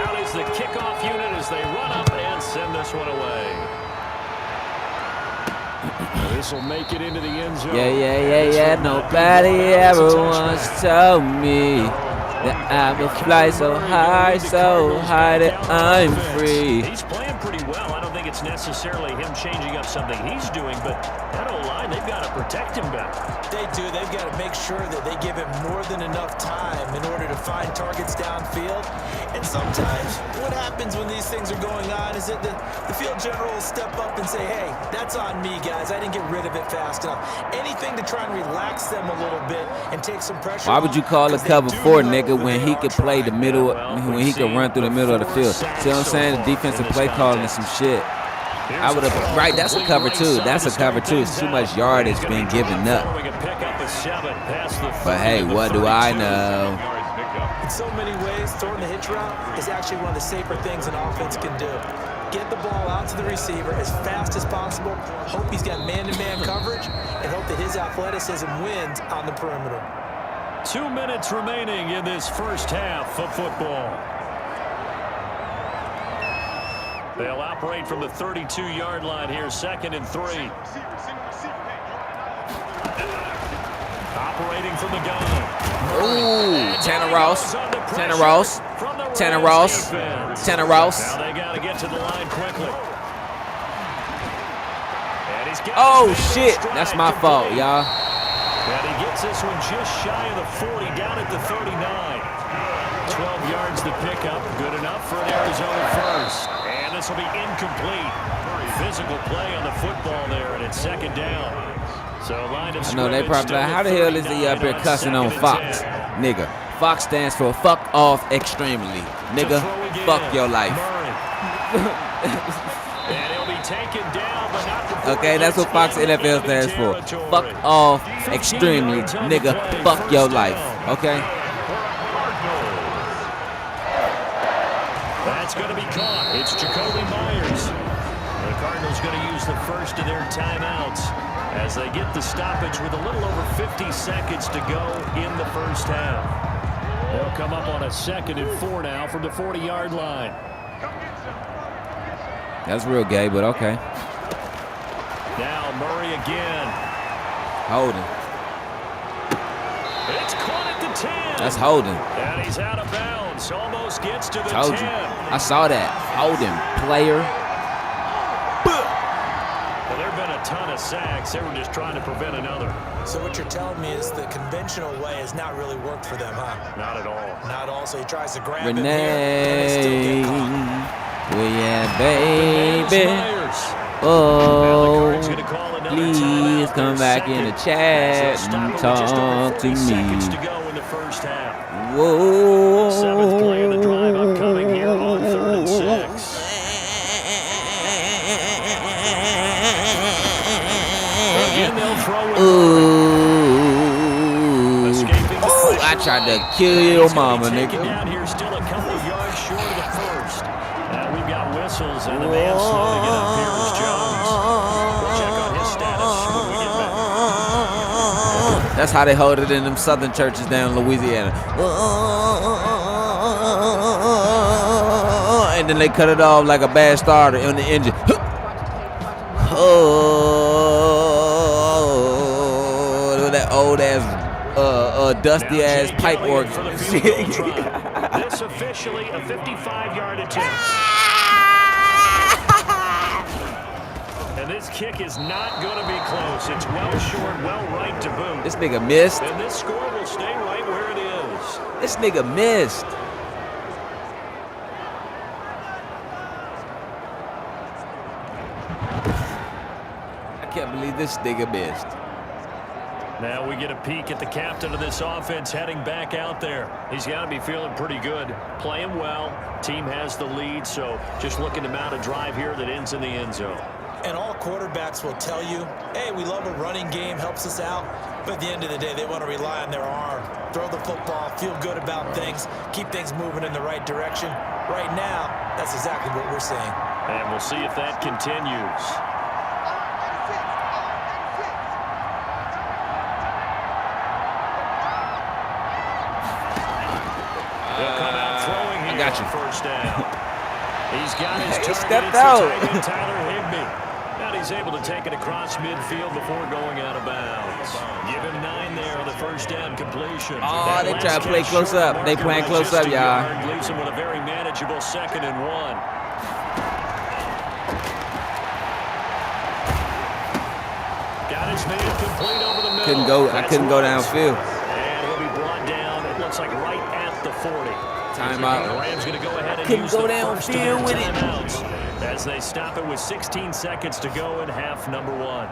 Out is the kickoff unit as they run up and send this one away. This will make it into the end zone. Yeah. Nobody ever once told me that I will fly so high that I'm free. He's playing pretty well. I don't think it's necessarily him changing up something he's doing, but that O-line, they've got to protect him better. They do. They've got to make sure that they give him more than enough time in order to find targets downfield. And sometimes what happens when these things are going on is that the field general will step up and say, hey, that's on me, guys. I didn't get rid of it fast enough. Anything to try and relax them a little bit and take some pressure. Why would you call it cover 4, nigga, when he could play the middle, when he could run through the middle of the field? See what I'm saying? The defensive play calling is some shit. I would have, right, that's a cover 2. That's a cover 2. It's too much yardage being given up. But hey, what do I know? In so many ways, throwing the hitch route is actually one of the safer things an offense can do. Get the ball out to the receiver as fast as possible, hope he's got man-to-man coverage, and hope that his athleticism wins on the perimeter. 2 minutes remaining in this first half of football. They'll operate from the 32-yard line here, 2nd and 3. Operating from the gun. Ooh, Tanner Ross. Now they got to get to the line quickly. Oh, shit. That's my fault, y'all. And he gets this one just shy of the 40, down at the 39. 12 yards to pick up. Good enough for an Arizona first. And this will be incomplete. Physical play on the football there, and it's 2nd down. So line of I know they probably like, how the hell is he up here cussing on Fox? Nigga, Fox stands for fuck off extremely. Nigga, fuck your life. And he'll be taken down, but not before Okay, that's what Fox NFL stands for. Fuck off extremely. Nigga, fuck your life. Okay? That's going to be caught. It's Jacoby Myers. The Cardinals going to use the first of their timeouts as they get the stoppage with a little over 50 seconds to go in the first half. They'll come up on a 2nd and 4 now from the 40-yard line. That's real gay, but okay. Now Murray again. Holding. It's caught at the 10. That's holding. And he's out of bounds. Almost gets to the Told 10. you. I saw that. Holding. Player. Well, there have been a ton of sacks. They were just trying to prevent another. So what you're telling me is the conventional way has not really worked for them, huh? Not at all. Not all. So he tries to grab it here, Renee. and they still get caught. Well, yeah, baby. Oh, please come back in the chat and talk to me. Whoa. 7th play of the drive upcoming here on 3rd and 6. Again, they'll throw it. Ooh, I tried to kill your mama, nigga. Down here, still a couple of yards short of the first. We've got whistles and the man slowing it up here is Jones. We'll check on his status when we get back. That's how they hold it in them southern churches down in Louisiana. And then they cut it off like a bad starter on the engine. Oh, that old ass, dusty ass pipe organ. This officially a 55-yard attempt. And this kick is not going to be close. It's well short, well right to boot. This nigga missed. And this score will stay right where it is. This nigga missed. I can't believe this nigga missed. Now we get a peek at the captain of this offense heading back out there. He's got to be feeling pretty good, playing well. Team has the lead, so just looking to mount a drive here that ends in the end zone. And all quarterbacks will tell you, hey, we love a running game, helps us out. But at the end of the day, they want to rely on their arm. Throw the football, feel good about things, keep things moving in the right direction. Right now, that's exactly what we're seeing. And we'll see if that continues. They'll come out throwing here got you. on first down. He's got his He target. stepped It's out. the tight end, Tyler Higbee. And he's able to take it across midfield before going out of bounds. Give him 9 there on the first down completion. Oh, That they last try to play catch close short up. They marker playing by close just up, a y'all. yard, leaves him with a very manageable 2nd and 1. Got his man complete over the middle. I couldn't go downfield. And he'll be brought down, it looks like right at the 40. Timeout. The Rams going to go ahead and Couldn't use go the first of downfield their with it. timeouts as they stop it with 16 seconds to go in half number 1.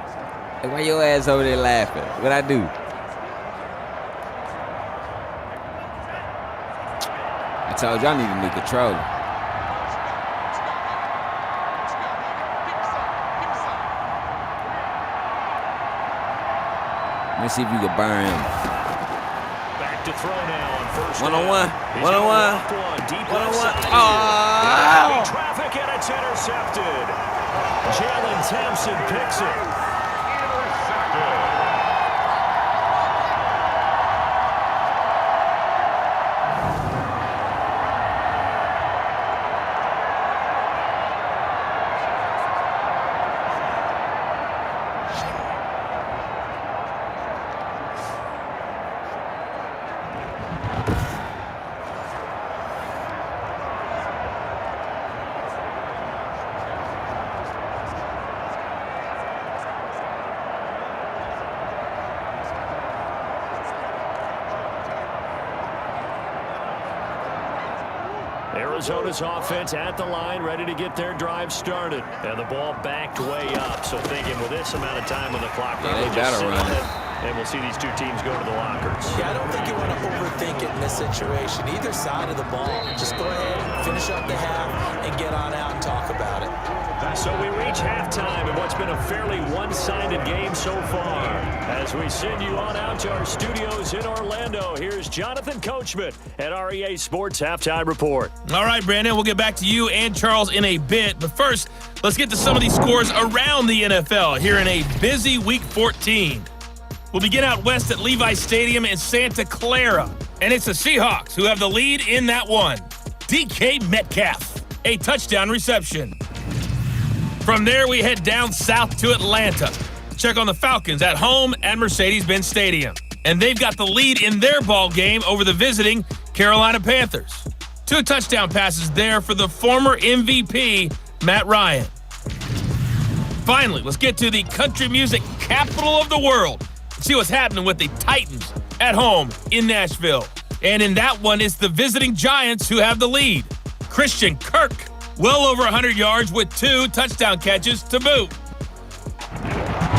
Hey, why your ass over there laughing? What'd I do? I told you I need a new controller. Let me see if you can burn him. Back to throw now on first One-on-one. down. One-on-one. Deep One-on-one. outside. Oh! Heavy traffic and it's intercepted. Jalen Thompson picks it. Arizona's offense at the line, ready to get their drive started. And the ball backed way up. So thinking with this amount of time on the clock, Yeah, probably they just better sit run on it. it And we'll see these two teams go to the lockers. Yeah, I don't think you want to overthink it in this situation. Either side of the ball. Just go ahead, finish up the half, and get on out and talk about it. So we reach halftime in what's been a fairly one-sided game so far. As we send you on out to our studios in Orlando, here's Jonathan Coachman at REA Sports Halftime Report. All right, Brandon, we'll get back to you and Charles in a bit. But first, let's get to some of these scores around the NFL here in a busy Week 14. We'll begin out west at Levi Stadium in Santa Clara. And it's the Seahawks who have the lead in that one. DK Metcalf, a touchdown reception. From there, we head down south to Atlanta. Check on the Falcons at home at Mercedes-Benz Stadium. And they've got the lead in their ball game over the visiting Carolina Panthers. 2 touchdown passes there for the former MVP, Matt Ryan. Finally, let's get to the country music capital of the world. See what's happening with the Titans at home in Nashville. And in that one, it's the visiting Giants who have the lead. Christian Kirk, well over 100 yards with 2 touchdown catches to boot.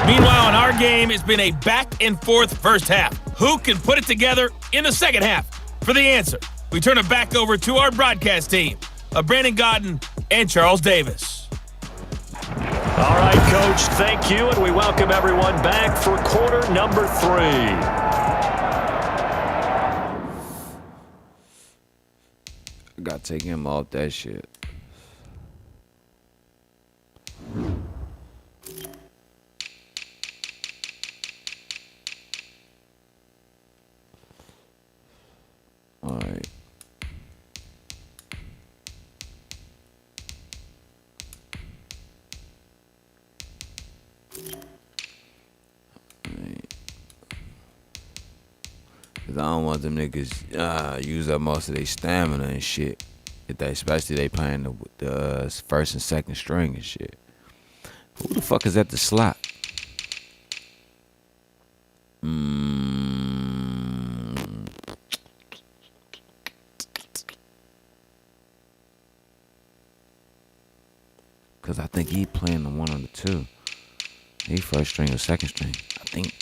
Meanwhile, in our game, it's been a back-and-forth first half. Who can put it together in the second half? For the answer, we turn it back over to our broadcast team of Brandon Godden and Charles Davis. All right, Coach, thank you, and we welcome everyone back for quarter number 3. I gotta take him off that shit. All right. Cause I don't want them niggas use up most of their stamina and shit. Especially they playing the first and second string and shit. Who the fuck is at the slot? Cause I think he playing the 1 or the 2. He first string or second string, I think.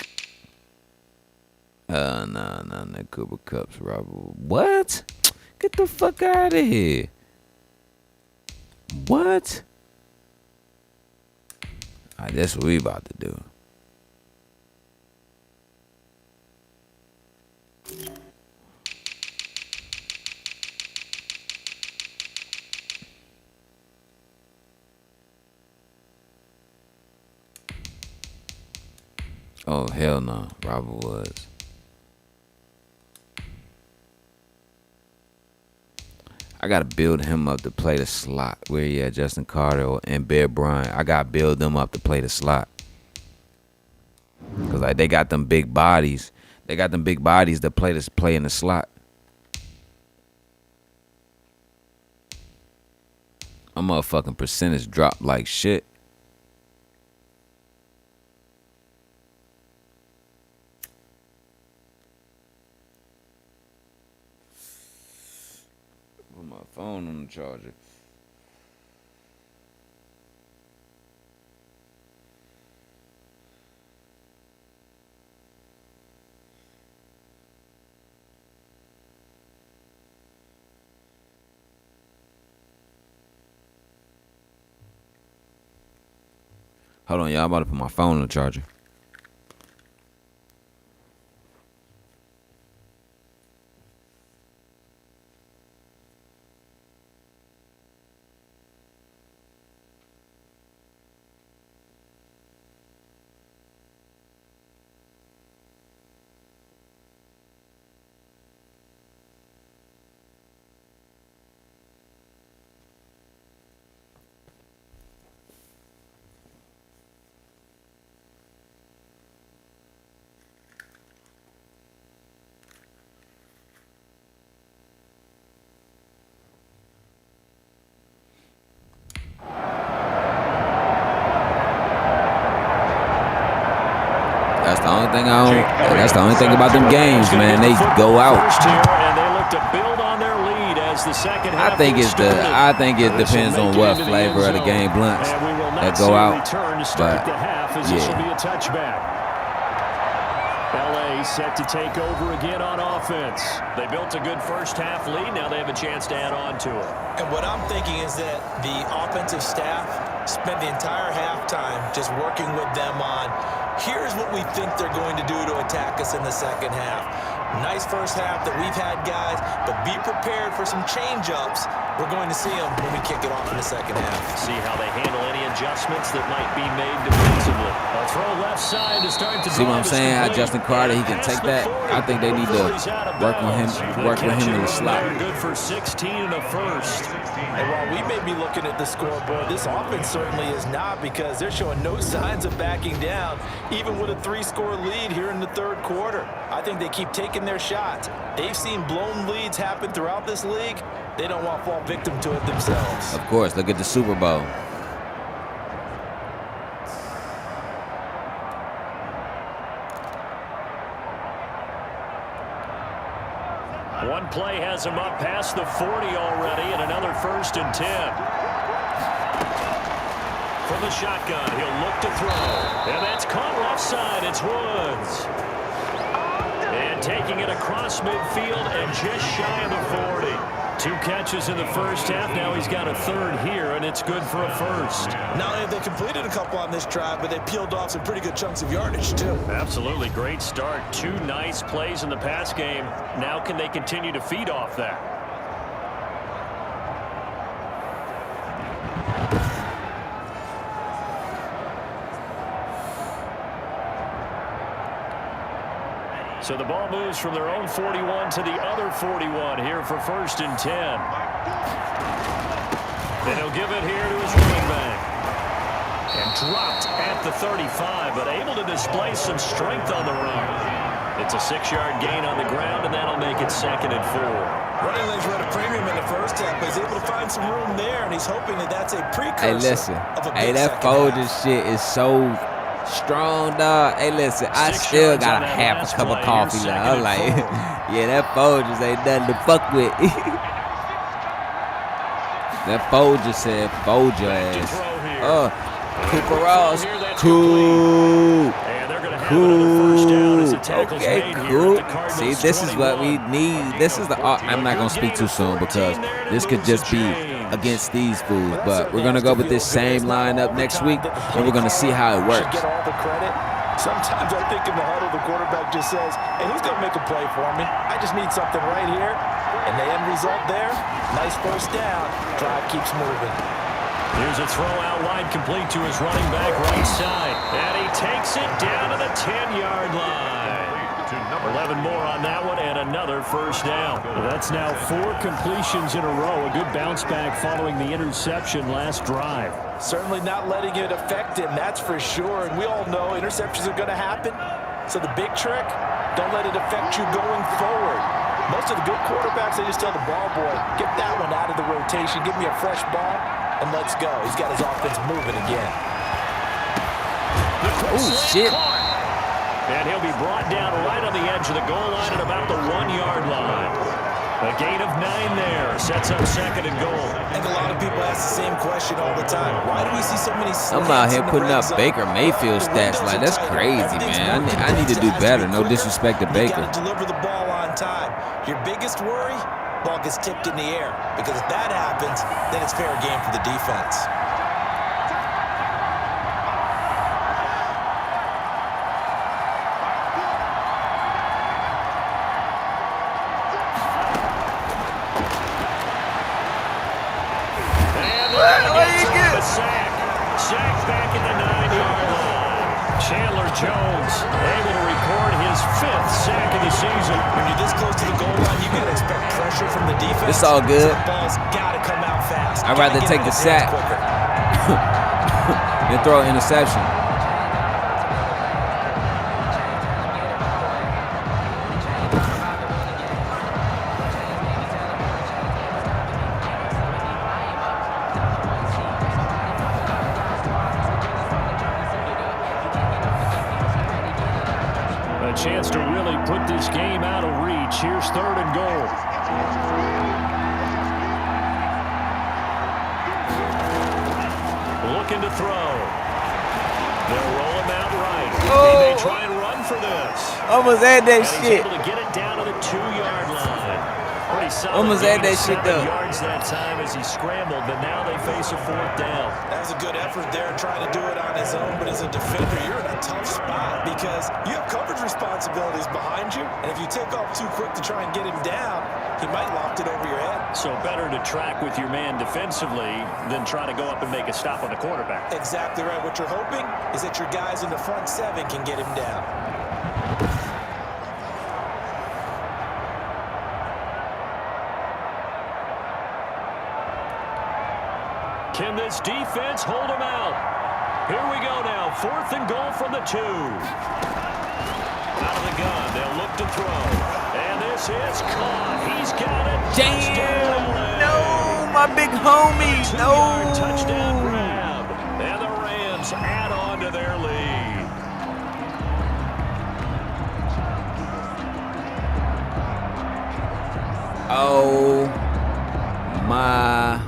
Nah, that Cooper Kupp's Robert. What? Get the fuck out of here. What? Alright, that's what we about to do. Oh, hell no. Robert Woods. I got to build him up to play the slot. Where he at, Justin Carter and Bear Bryant. I got to build them up to play the slot. Because they got them big bodies. They got them big bodies that play in the slot. My motherfucking percentage dropped like shit. Put my phone on the charger. Hold on, y'all. I'm about to put my phone on the charger. That's the only thing that's the only thing about them games, man. They go out. I think it depends on what flavor of the game blunts that go out. But yeah. LA set to take over again on offense. They built a good first-half lead. Now they have a chance to add on to it. And what I'm thinking is that the offensive staff spent the entire halftime just working with them on, here's what we think they're going to do to attack us in the second half. Nice first half that we've had, guys, but be prepared for some change-ups. We're going to see them when we kick it off in the second half. See how they handle any adjustments that might be made defensively. A throw left side to start to see what I'm saying? How Justin Carter, he can take that. I think they need to work on him, work with him in the slot. Good for 16 and a first. And while we may be looking at the scoreboard, this offense certainly is not, because they're showing no signs of backing down, even with a 3-score lead here in the third quarter. I think they keep taking their shots. They've seen blown leads happen throughout this league. They don't want to fall victim to it themselves. Of course, look at the Super Bowl. One play has him up past the 40 already, and another 1st and 10. From the shotgun, he'll look to throw. And that's caught left side. It's Woods. And taking it across midfield and just shy of the 40. 2 catches in the first half. Now he's got a 3rd here, and it's good for a 1st. Not only have they completed a couple on this drive, but they peeled off some pretty good chunks of yardage, too. Absolutely. Great start. 2 nice plays in the pass game. Now can they continue to feed off that? So the ball moves from their own 41 to the other 41 here for 1st and 10. Then he'll give it here to his running back. And dropped at the 35, but able to display some strength on the run. It's a 6-yard gain on the ground, and that'll make it 2nd and 4. Running legs were at a premium in the first half, but he's able to find some room there, and he's hoping that that's a precursor. Hey, listen. Of a Hey, big that second Folgers half. shit is so strong, dog. Hey, listen, I 6 still yards got on a that half a last cup of play. coffee You're now. I'm 2nd like, and 4. yeah, that Folgers ain't nothing to fuck with. That Folgers said, fold your ass. Cooper Ross. Cool. And they're going to have another first down as the tackle's Okay, made here cool. at the Cardinals' See, this is what we 21. need. This is the. I'm not gonna speak too soon because this could just be against these fools. But we're gonna go with this same lineup next week, and we're gonna see how it works. Get all the credit. Sometimes I think in the huddle, the quarterback just says, hey, who's going to make a play for me? I just need something right here. And the end result there, nice first down. Drive keeps moving. Here's a throw out wide, complete to his running back right side. And he takes it down to the 10-yard line. 11 more on that one, and another first down. That's now 4 completions in a row. A good bounce back following the interception last drive. Certainly not letting it affect him, that's for sure. And we all know interceptions are going to happen. So the big trick, don't let it affect you going forward. Most of the good quarterbacks, they just tell the ball boy, get that one out of the rotation, give me a fresh ball, and let's go. He's got his offense moving again. Oh, shit. And he'll be brought down right on the edge of the goal line at about the 1-yard line. A gain of 9 there. Sets up 2nd and goal. I think a lot of people ask the same question all the time. Why do we see so many slants I'm out here in the putting red up zone? Baker Mayfield The stats. windows Like, are that's tighter. crazy, Everything's man. working. I need to do It has better. be No quicker. disrespect to You Baker. got to deliver the ball on time. Your biggest worry, ball gets tipped in the air. Because if that happens, then it's fair game for the defense. Sack back at the 9-yard line. Chandler Jones able to record his 5th sack of the season. When you're this close to the goal line, you got to expect pressure from the defense. It's all good. So the ball's got to come out fast. I'd rather take the sack than throw an interception. Chance to really put this game out of reach. Here's 3rd and goal. Looking to throw. They'll roll him out right. He may try and run for this. Almost had that And he's shit. able to get it down to the 2-yard line. Pretty solid. Almost had that gain shit, of 7 though. yards that time as he scrambled, but now they face a 4th down. That was a good effort there, trying to do it on his own. But as a defender, you're in a tough spot because you have coverage responsibilities behind you. And if you take off too quick to try and get him down, he might loft it over your head. So better to track with your man defensively than try to go up and make a stop on the quarterback. Exactly right. What you're hoping is that your guys in the front 7 can get him down. Can this defense hold him out? Here we go now. 4th and goal from the 2. Out of the gun. They'll look to throw. And this is caught. He's got it. Damn. No, my big homie. 2-yard No. touchdown grab. And the Rams add on to their lead. Oh, my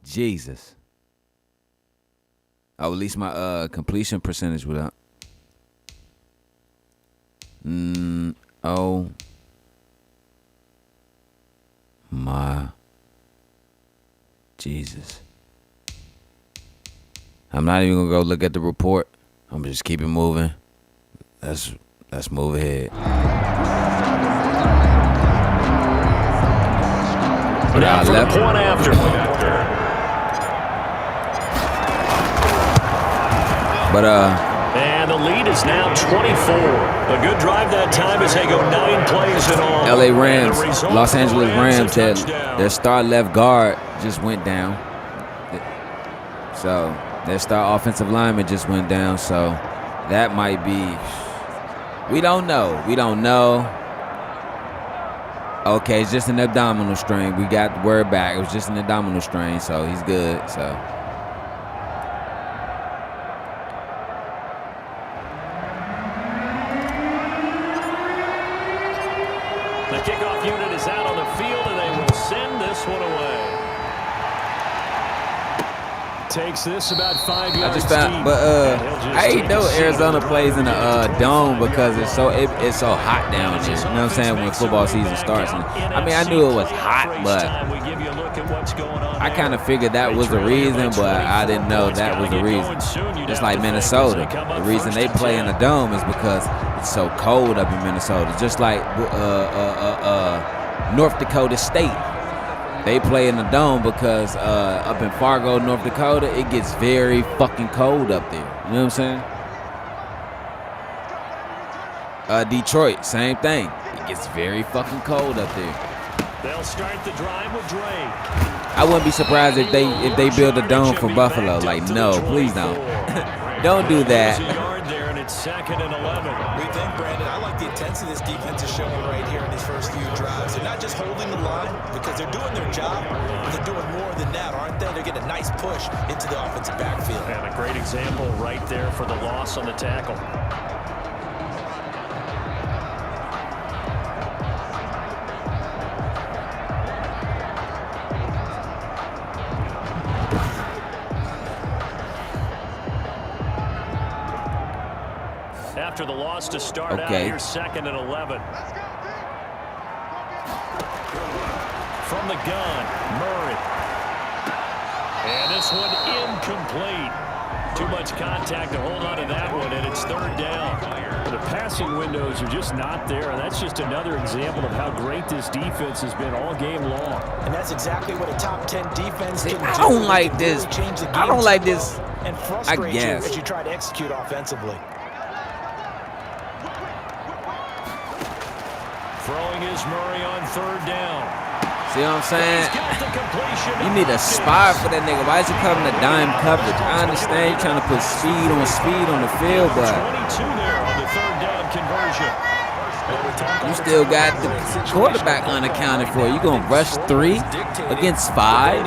Jesus. Oh, at least my completion percentage was up. Oh my Jesus. I'm not even gonna go look at the report. I'm just keep it moving. Let's move ahead. Now for the point after. But And the lead is now 24. A good drive that time as they go 9 plays in all. LA Rams, And the result Los for the Angeles Rams, a touchdown. their star left guard just went down. So their star offensive lineman just went down. So that might be. We don't know. Okay, it's just an abdominal strain. We got the word back. It was just an abdominal strain, so he's good. So. The kickoff unit is out on the field, and they will send this one away. Takes this about 5 yards I just found, deep. but And he'll just I take ain't know a seat Arizona under plays in a the dome because it's so hot down there. You know what I'm saying? When football season starts. And, I mean, I knew it was hot, but I kind of figured that was the reason, but I didn't know that was the reason. Just like Minnesota, the reason they play in a dome is because it's so cold up in Minnesota. Just like North Dakota State. They play in the dome because up in Fargo, North Dakota, it gets very fucking cold up there. You know what I'm saying? Detroit, same thing. It gets very fucking cold up there. They'll start the drive with Drake. I wouldn't be surprised if they build a dome for Buffalo. Like, no, please don't. Don't do that. A yard there, and it's 2nd and 11. We think, Brandon, I like the intensity this defense is showing right here in these first few drives. They're not just holding the line because they're doing their job, but they're doing more than that, aren't they? They're getting a nice push into the offensive backfield. And a great example right there for the loss on the tackle. After the loss to start out, here's 2nd and 11. From the gun, Murray. And this one incomplete. Too much contact to hold on to that one, and it's 3rd down. The passing windows are just not there, and that's just another example of how great this defense has been all game long. And that's exactly what a top 10 defense can do. I don't like this. I don't like this. And frustrate you guess. as you try to execute offensively. Throwing is Murray on 3rd down. See what I'm saying? He's got the completion. You need a spy for that nigga. Why is he covering the dime coverage? I understand you're trying to put speed on the field, but 22 there on the 3rd down conversion. you still got the quarterback unaccounted for. You gonna rush 3 against 5?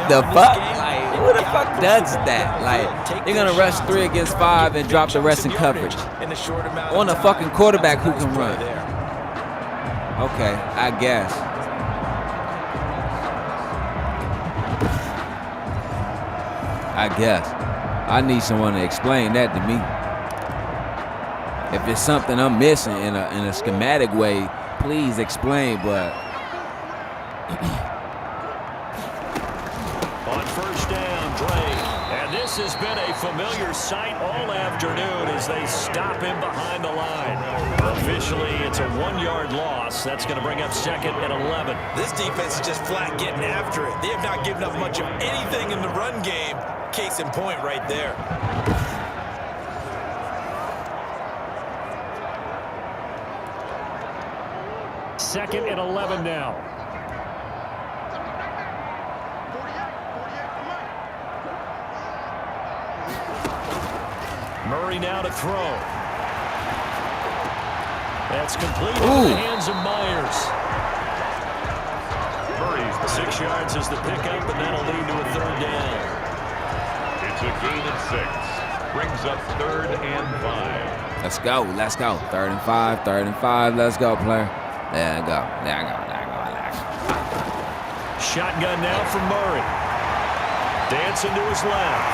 The fuck? Like, who the fuck does that? Like, you're gonna rush 3 against 5 and drop the rest in coverage on a fucking quarterback who can run. Okay, I guess. I need someone to explain that to me. If it's something I'm missing in a schematic way, please explain. But on first down, Dre. And this has been a familiar sight all afternoon as they stop him behind the line. Officially, it's a 1-yard loss. That's going to bring up 2nd and 11. This defense is just flat getting after it. They have not given up much of anything in the run game. Case in point right there. Second and 11 now. Murray now to throw. That's complete in the hands of Myers. Murray, 6 yards is the pickup, and that'll lead to a 3rd down. It's a gain of 6. Brings up 3rd and 5. let's go. 3rd and 5. 3rd and 5. Let's go, player. There you go. Shotgun now from Murray. Dancing to his left.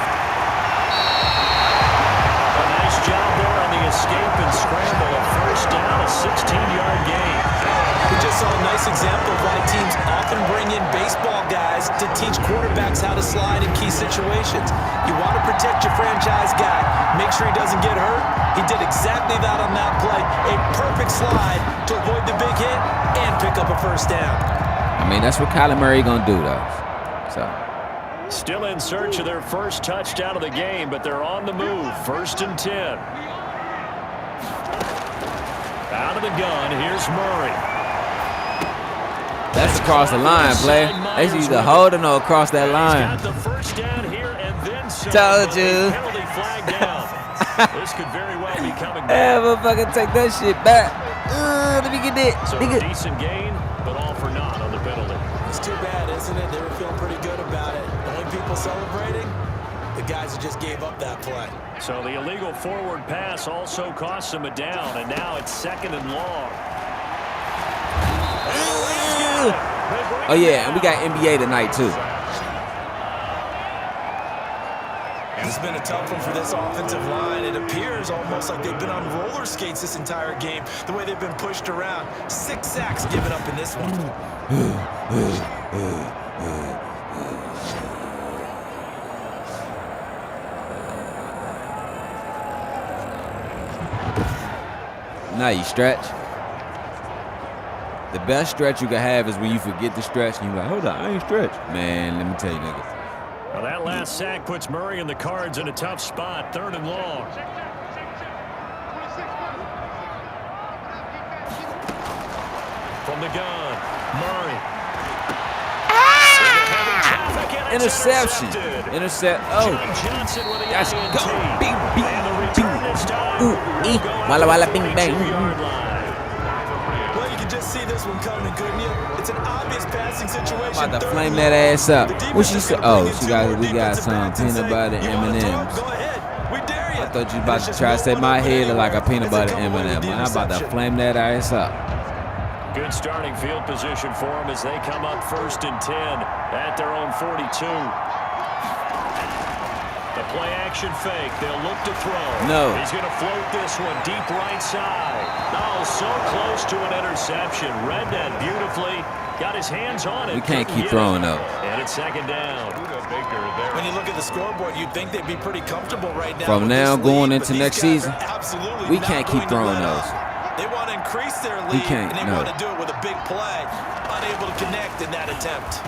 A nice job there on the escape and scramble. A 1st down, a 16-yard gain. We just saw a nice example of why teams often bring in baseball guys to teach quarterbacks how to slide in key situations. You want to protect your franchise guy. Make sure he doesn't get hurt. He did exactly that on that play. A perfect slide to avoid the big hit and pick up a 1st down. I mean, that's what Kyler Murray gonna do, though. So. Still in search of their first touchdown of the game, but they're on the move. 1st and 10. Out of the gun, here's Murray. That's across the line, player. They should either hold it or across that line. He's got the 1st down here and then some. Told you. Penalty flag down. This could very well be coming back. Hey, motherfucker, take that shit back. Let me get that. So a decent gain, but all for naught on the penalty. It's too bad, isn't it? They were feeling pretty good about it. The only people celebrating, the guys who just gave up that play. So the illegal forward pass also cost them a down, and now it's 2nd and long. Oh, yeah, and we got NBA tonight, too. This has been a tough one for this offensive line. It appears almost like they've been on roller skates this entire game, the way they've been pushed around. 6 sacks given up in this one. Now you stretch. The best stretch you can have is when you forget to stretch and you're like, hold on, I ain't stretched. Man, let me tell you, nigga. Well, that last sack puts Murray and the Cards in a tough spot. 3rd and long. From the gun, Murray. Interception. Oh. Let's go. Bing, bing, bing. Walla, walla, bing, bang. Well, you can just see this one coming, couldn't you? It's an obvious passing situation. About to flame that ass up. What she said? Oh, we got some peanut butter M&Ms. Go ahead. We dare you. I thought you was about to try to say my head look like a peanut butter M&M. I'm about to flame that ass up. Good starting field position for them as they come up 1st and 10 at their own 42. The play action fake. They'll look to throw. No. He's going to float this one deep right side. Oh, so close to an interception. Read that beautifully. Got his hands on it. We can't keep throwing those. And it's 2nd down. When you look at the scoreboard, you'd think they'd be pretty comfortable right now. From now going into next season, we not can't keep going to throwing let those. up. They want to increase their We lead, can't, and they no. want to do it with a big play. Unable to connect in that attempt.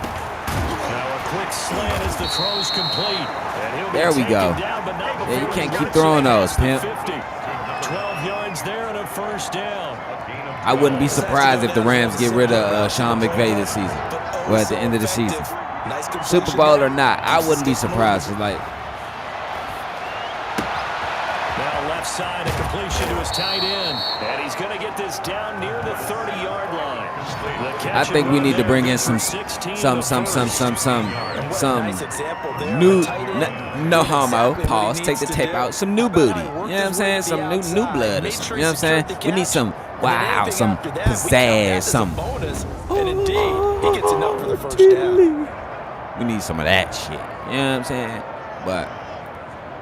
Now a quick slant as the throw's complete. And he'll be There we go. down, but not Yeah, you before can't he keep gets throwing it those, past the pimp. 50. 12 yards there and a 1st down. I wouldn't be surprised if the Rams get rid of Sean McVay this season. Well, at the end of the season. Super Bowl or not, I wouldn't be surprised. It's like, Now left side, a completion to his tight end. And he's going to get this down near the 30-yard line. I think we need to bring in some new, no homo, pause, take the tape out, some new booty. You know what I'm saying? Some new blood or something. You know what I'm saying? We need some wow, some pizzazz, some. And indeed, he gets enough for the 1st down. We need some of that shit. You know what I'm saying? But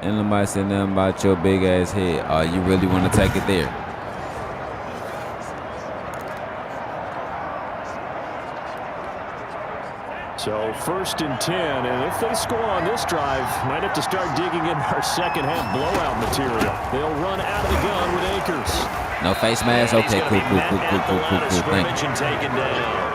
Ain't nobody said nothing about your big ass head. Oh, you really want to take it there? So 1st and 10, and if they score on this drive, might have to start digging in our second half blowout material. They'll run out of the gun with Akers. No face mask? Okay, cool. Thank you. Taken down.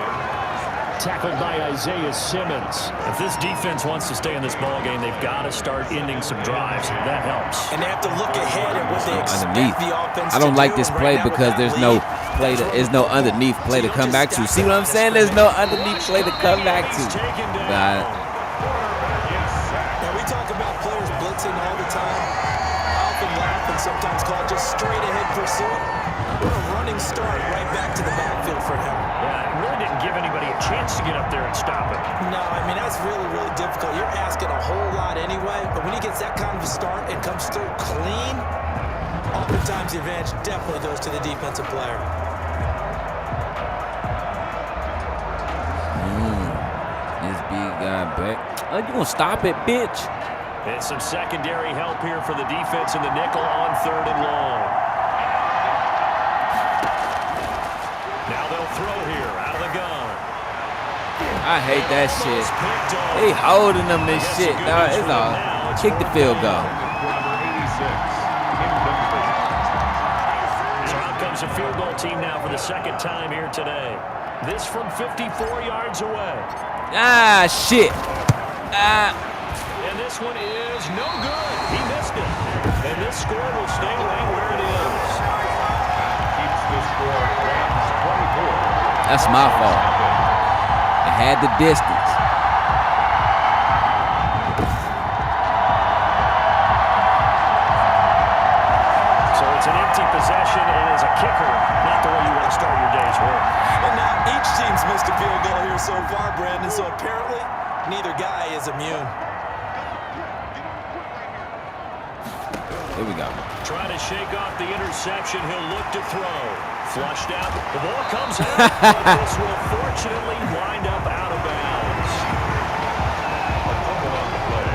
Tackled by Isaiah Simmons. If this defense wants to stay in this ballgame, they've got to start ending some drives. That helps. And they have to look ahead at what they expect the offense I don't like this play because there's no play. There's no underneath play to come back to. See what I'm saying? There's no underneath play to come back to. Now we talk about players blitzing all the time. I often laugh and sometimes call it just straight ahead pursuit. What a running start right back to the backfield for him. Yeah, it really didn't give anybody a chance to get up there and stop it. No, I mean, that's really, really difficult. You're asking a whole lot anyway, but when he gets that kind of a start and comes through clean, oftentimes the advantage definitely goes to the defensive player. This big guy back. Oh, you gonna stop it, bitch? And some secondary help here for the defense in the nickel on 3rd and long. Now they'll throw here out of the gun. I hate that shit. They holding them this shit. No, it's all. Kick the field goal. So out comes a field goal team now for the 2nd time here today. This from 54 yards away. Ah, shit. Ah. And this one is no good. He missed it. And this score will stay right where it is. Keeps the score Rams 24. That's my fault. I had the distance. So it's an empty possession, and as a kicker, not the way you want to start your day's work. And now each team's missed a field goal here so far, Brandon, so apparently neither guy is immune. Here we go. Trying to shake off the interception. He'll look to throw. Flushed out. The ball comes out. But this will fortunately wind up out of bounds. A fumble on the play.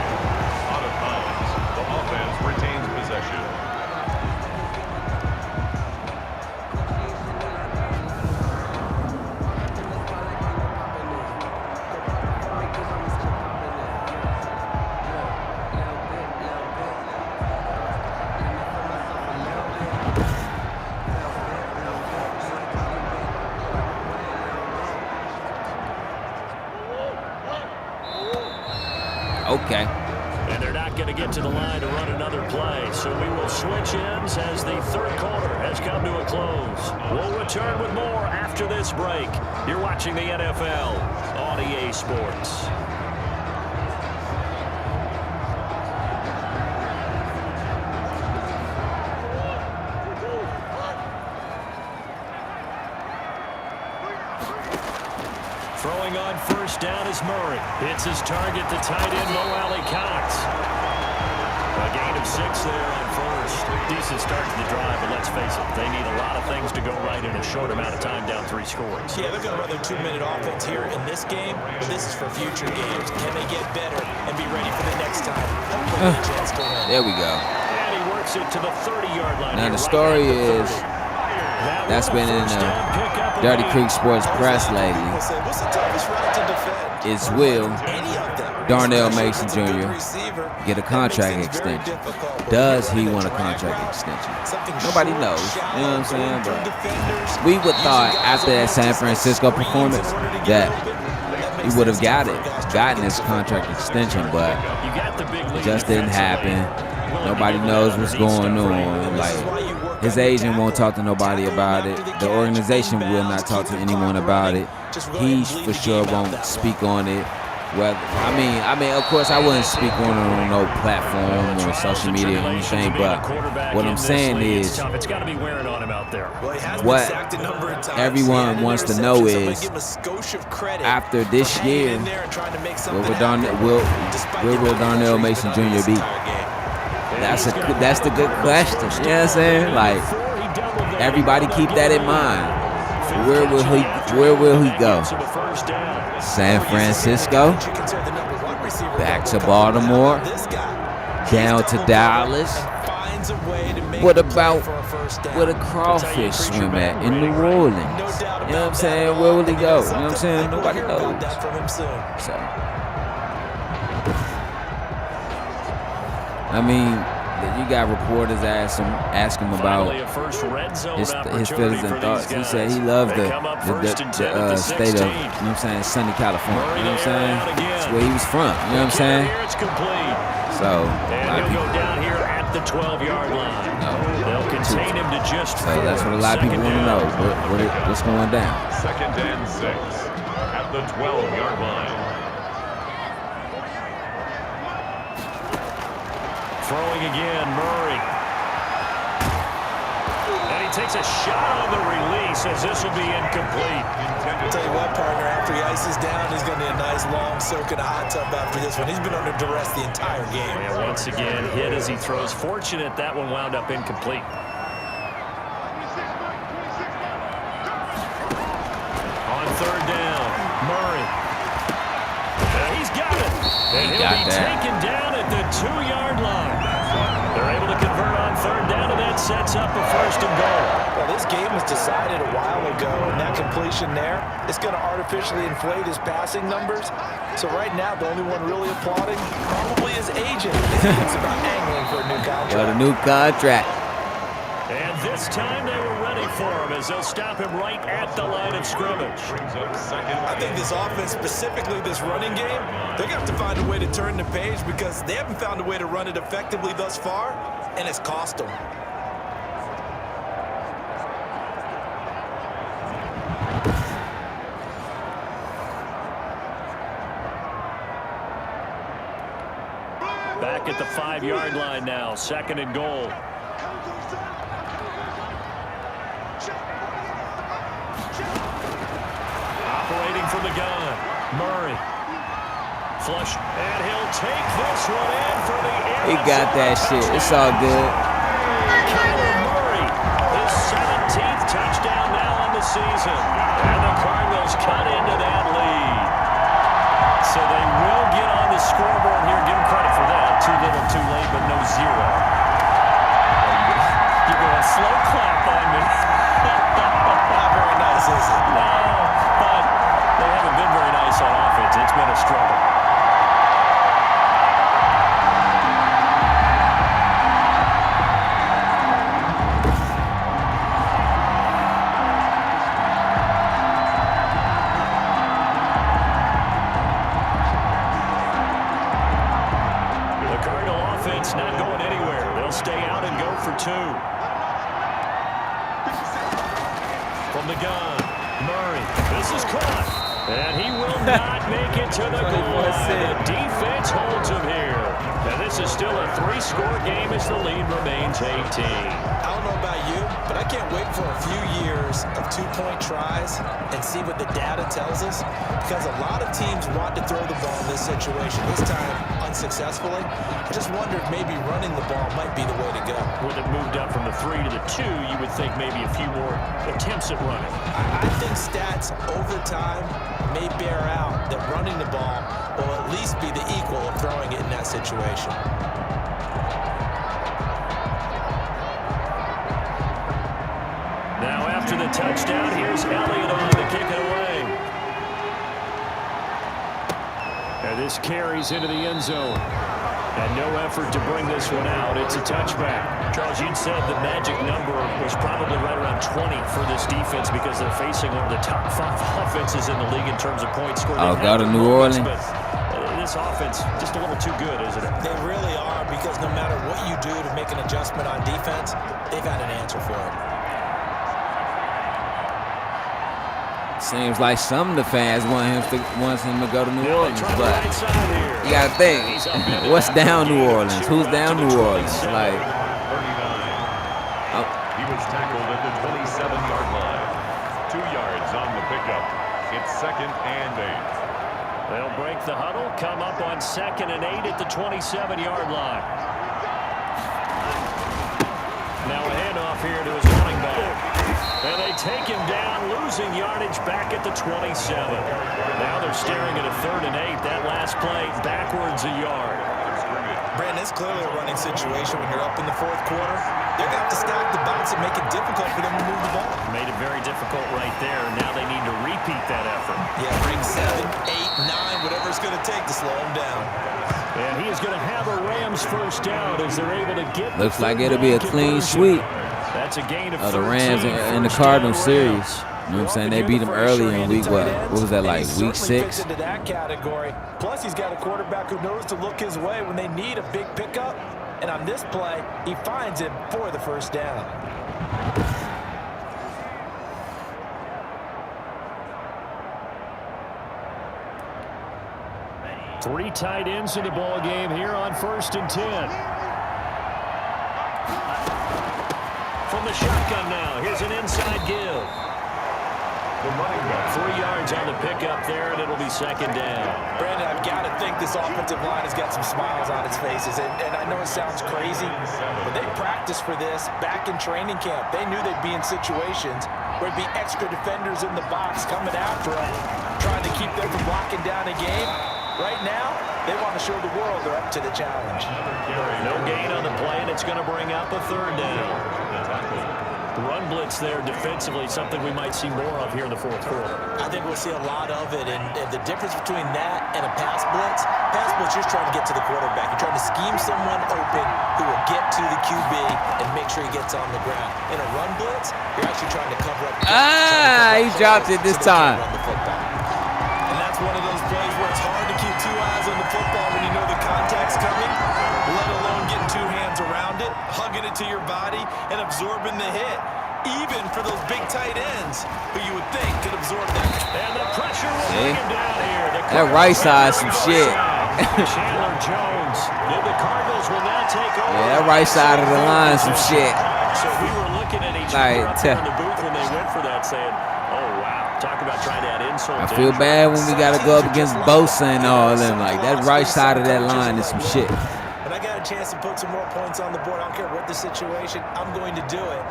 Out of bounds. The offense retains possession. Okay. And they're not going to get to the line to run another play. So we will switch ends as the 3rd quarter has come to a close. We'll return with more after this break. You're watching the NFL on EA Sports. Throwing on 1st down is Murray. Hits his target, the tight end, Mo Alley Cox. A gain of 6 there on 1st. Decent start to the drive, but let's face it, they need a lot of things to go right in a short amount of time, down 3 scores. Yeah, they're going to run their 2-minute offense here in this game, but this is for future games. Can they get better and be ready for the next time? Hopefully a chance to win. There we go. And he works it to the 30-yard line. Now the story is that's been in the Dirty Creek Sports Press lately. It's will Darnell Mason Jr. get a contract extension? Does he want a contract extension? Nobody knows. You know what I'm saying? But we would thought after that San Francisco performance that he would have gotten his contract extension, but it just didn't happen. Nobody knows what's going on. Like, his agent won't talk to nobody about it. The organization will not talk to anyone about it. He for sure won't speak on it. Well, I mean, of course, I wouldn't speak on it on no platform or social media or anything. But what I'm saying is, what everyone wants to know is, after this year, where will Darnell Mason Jr. be? That's the good question. You know what I'm saying? Like, everybody keep that in mind. Where will he go? San Francisco? Back to Baltimore? down to Dallas. What about where the crawfish swim at in New Orleans? You know what I'm saying? Where will he go? You know what I'm saying? Nobody knows. So, I mean, you got reporters ask him about his feelings and thoughts. He said he loved the state of, you know what I'm saying, sunny California. You know what I'm saying? That's where he was from. You know what I'm saying? So, he'll go down here at the 12-yard line. They'll contain him to just 4. So that's what a lot of people want to know. What's going down? 2nd and 6 at the 12-yard line. Throwing again, Murray. And he takes a shot on the release as this will be incomplete. I'll tell you what, partner, after he ices down, he's going to need a nice long soak in a hot tub after this one. He's been under duress the entire game. And once again, hit as he throws. Fortunate that one wound up incomplete. On 3rd down, Murray. And he's got it. And he'll be taken down at the 2-yard line. They're able to convert on 3rd down, and that sets up a 1st and goal. Well, this game was decided a while ago, and that completion there is going to artificially inflate his passing numbers. So right now, the only one really applauding probably his agent as he thinks about angling for a new contract. Got a new contract. And this time they were ready for him as they'll stop him right at the line of scrimmage. I think this offense, specifically this running game, they're going to have to find a way to turn the page because they haven't found a way to run it effectively thus far, and it's cost them. Back at the 5-yard line now, 2nd and goal. Operating from the gun, Murray. Flush, and he'll take this one in for the Arizona. He got that shit. It's all good. Murray, his 17th touchdown now on the season. And the Cardinals cut into that lead. So they will get on the scoreboard here. Give them credit for that. Too little, too late, but no 0. You're going to slow clap on me. Not very nice, is it? No, but they haven't been very nice on offense. It's been a struggle. The Cardinal offense not going anywhere. They'll stay out and go for 2. From the gun, Murray. This is caught. And he will not make it to the goal line. The defense holds him here. And this is still a 3-score game as the lead remains 18. I don't know about you, but I can't wait for a few years of 2-point tries and see what the data tells us, because a lot of teams want to throw the ball in this situation, this time unsuccessfully. I just wonder if maybe running the ball might be the way to go. With it moved up from the 3 to the 2, you would think maybe a few more attempts at running. I think stats over time may bear out that running the ball will at least be the equal of throwing it in that situation. Now after the touchdown, here's Elliott on to kick it away. And this carries into the end zone. And no effort to bring this one out. It's a touchback. Charles, you'd said the magic number was probably right around 20 for this defense because they're facing one of the top 5 offenses in the league in terms of points scored. Oh, go to New Orleans. But this offense just a little too good, isn't it? They really are, because no matter what you do to make an adjustment on defense, they've had an answer for it. Seems like some of the fans want him to go to New Orleans, but you gotta think, what's down New Orleans? Who's down New Orleans? Like, he was tackled at the 27-yard line. 2 yards on the pickup. It's 2nd and 8. They'll break the huddle, come up on 2nd and 8 at the 27-yard line. Now a handoff here to his running back. And they take him down, losing yardage back at the 27. Now they're staring at a 3rd and 8. That last play backwards a yard. Brandon, it's clearly a running situation when you're up in the fourth quarter. They're going to have to stack the box and make it difficult for them to move the ball. Made it very difficult right there. Now they need to repeat that effort. Yeah, bring 7, 8, 9, whatever it's going to take to slow them down. And he is going to have a Rams first down as they're able to get. Looks like it'll be a clean sweep That's a gain of the Rams in the Cardinals series. You know what I'm saying? They beat them early in week what? What was that like? Week 6? Into that category. Plus, he's got a quarterback who knows to look his way when they need a big pickup. And on this play, he finds him for the first down. Three tight ends in the ball game here on 1st and 10. From the shotgun now, here's an inside give. The running back. 3 yards on the pickup there, and it'll be 2nd down. Brandon, I've got to think this offensive line has got some smiles on its faces. And I know it sounds crazy, but they practiced for this back in training camp. They knew they'd be in situations where there'd be extra defenders in the box coming after them, trying to keep them from locking down a game. Right now, they want to show the world they're up to the challenge. No gain on the play, and it's going to bring up a 3rd down. Run blitz there defensively, something we might see more of here in the 4th quarter. I think we'll see a lot of it, and the difference between that and a pass blitz, you're just trying to get to the quarterback. You're trying to scheme someone open who will get to the QB and make sure he gets on the ground. In a run blitz, you're actually trying to cover up. He dropped it this time. Run the football. And that's one of those plays where it's hard to keep 2 eyes on the football when you know the contact's coming, let alone getting 2 hands around it, hugging it to your body, and absorbing the hit. Even for those big tight ends who you would think could absorb that. And the pressure will bring him down here. That right side some shit. Chandler Jones. The Cardinals will now take over. Yeah, that right side of the line some shit. So we were looking at each other up there in the booth when they went for that, saying, oh, wow. Talk about trying to add insult. I feel bad when we got to go up against Bosa and all them. Like, that right side of that line is some shit. And I got a chance to put some more points on the board. I don't care what the situation. I'm going to do it.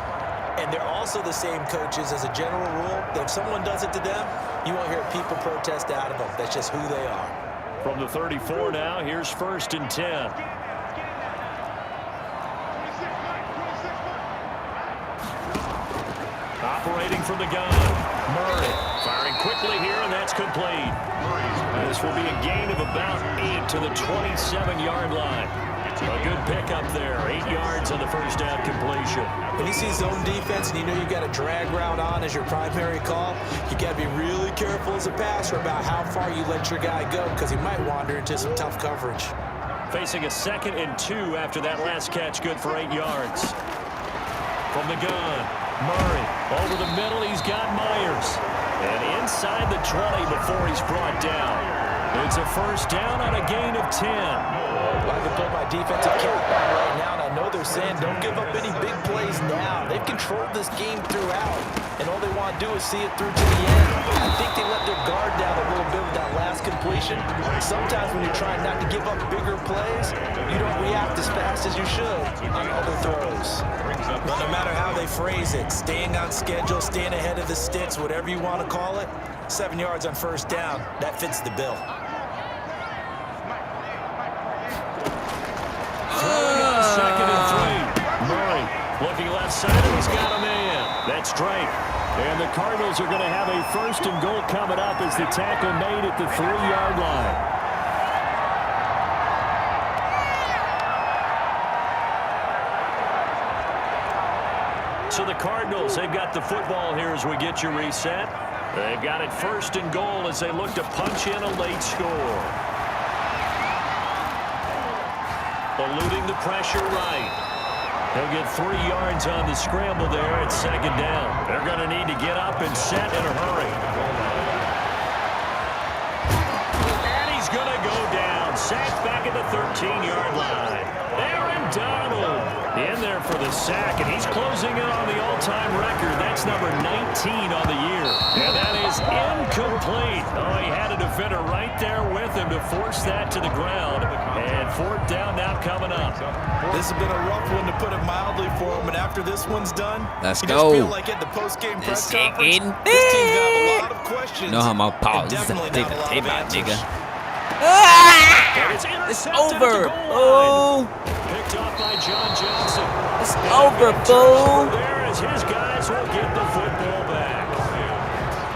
And they're also the same coaches as a general rule that if someone does it to them, you won't hear people protest out of them. That's just who they are. From the 34 now, here's 1st and 10. Operating from the gun. Murray firing quickly here, and that's complete. This will be a gain of about 8 to the 27-yard line. A good pickup there. 8 yards on the first down completion. When you see zone defense and you know you've got a drag route on as your primary call, you got to be really careful as a passer about how far you let your guy go because he might wander into some tough coverage. Facing a 2nd and 2 after that last catch, good for 8 yards. From the gun, Murray over the middle. He's got Myers. And inside the 20 before he's brought down. It's a first down on a gain of 10. Well, I can put my defensive cap on right now, and I know they're saying don't give up any big plays now. They've controlled this game throughout, and all they want to do is see it through to the end. I think they let their guard down a little bit with that last completion. Sometimes when you're trying not to give up bigger plays, you don't react as fast as you should on other throws. But no matter how they phrase it, staying on schedule, staying ahead of the sticks, whatever you want to call it, 7 yards on first down, that fits the bill. Second and 3. Murray looking left side, and he's got a man. That's Drake. And the Cardinals are going to have a 1st and goal coming up as the tackle made at the 3-yard line. So the Cardinals, they've got the football here as we get you reset. They've got it 1st and goal as they look to punch in a late score. Eluding the pressure right. He'll get 3 yards on the scramble there at 2nd down. They're going to need to get up and set in a hurry. And he's going to go down. Sacked back at the 13-yard line. Aaron Donald in there for the sack, and he's closing in on the all-time record. That's number 19 on the year. And that is incomplete. Oh, he had a defender right there with him to force that to the ground. And 4th down now coming up. This has been a rough one, to put it mildly, for him. And after this one's done, let's you go. Just feel like at the post-game press conference, this team's got a lot of questions. You know how my pause definitely not a lot of answers. And it's It's intercepted at the over. goal line. Oh, Picked off by John Johnson. it's And over, a big fool. turnover there as his guys will get the football back.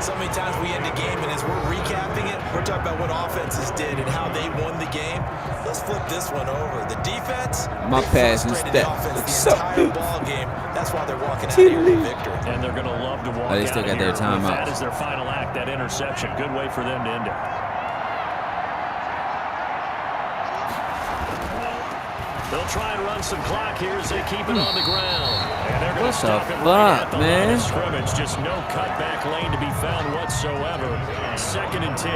So many times we end a game, and as we're recapping it, we're talking about what offenses did and how they won the game. Let's flip this one over. The defense, My they passing frustrated the step offense looks the so entire good. ball game. That's why they're walking out of here with victory. And they're going to love to walk Oh, they out still of got here their timeout. with that as their final act, that interception. Good way for them to end it. They'll try and run some clock here as they keep it on the ground. And they're going to What stop the it right fuck, at the line man? of scrimmage. Just no cutback lane to be found whatsoever. 2nd and 10.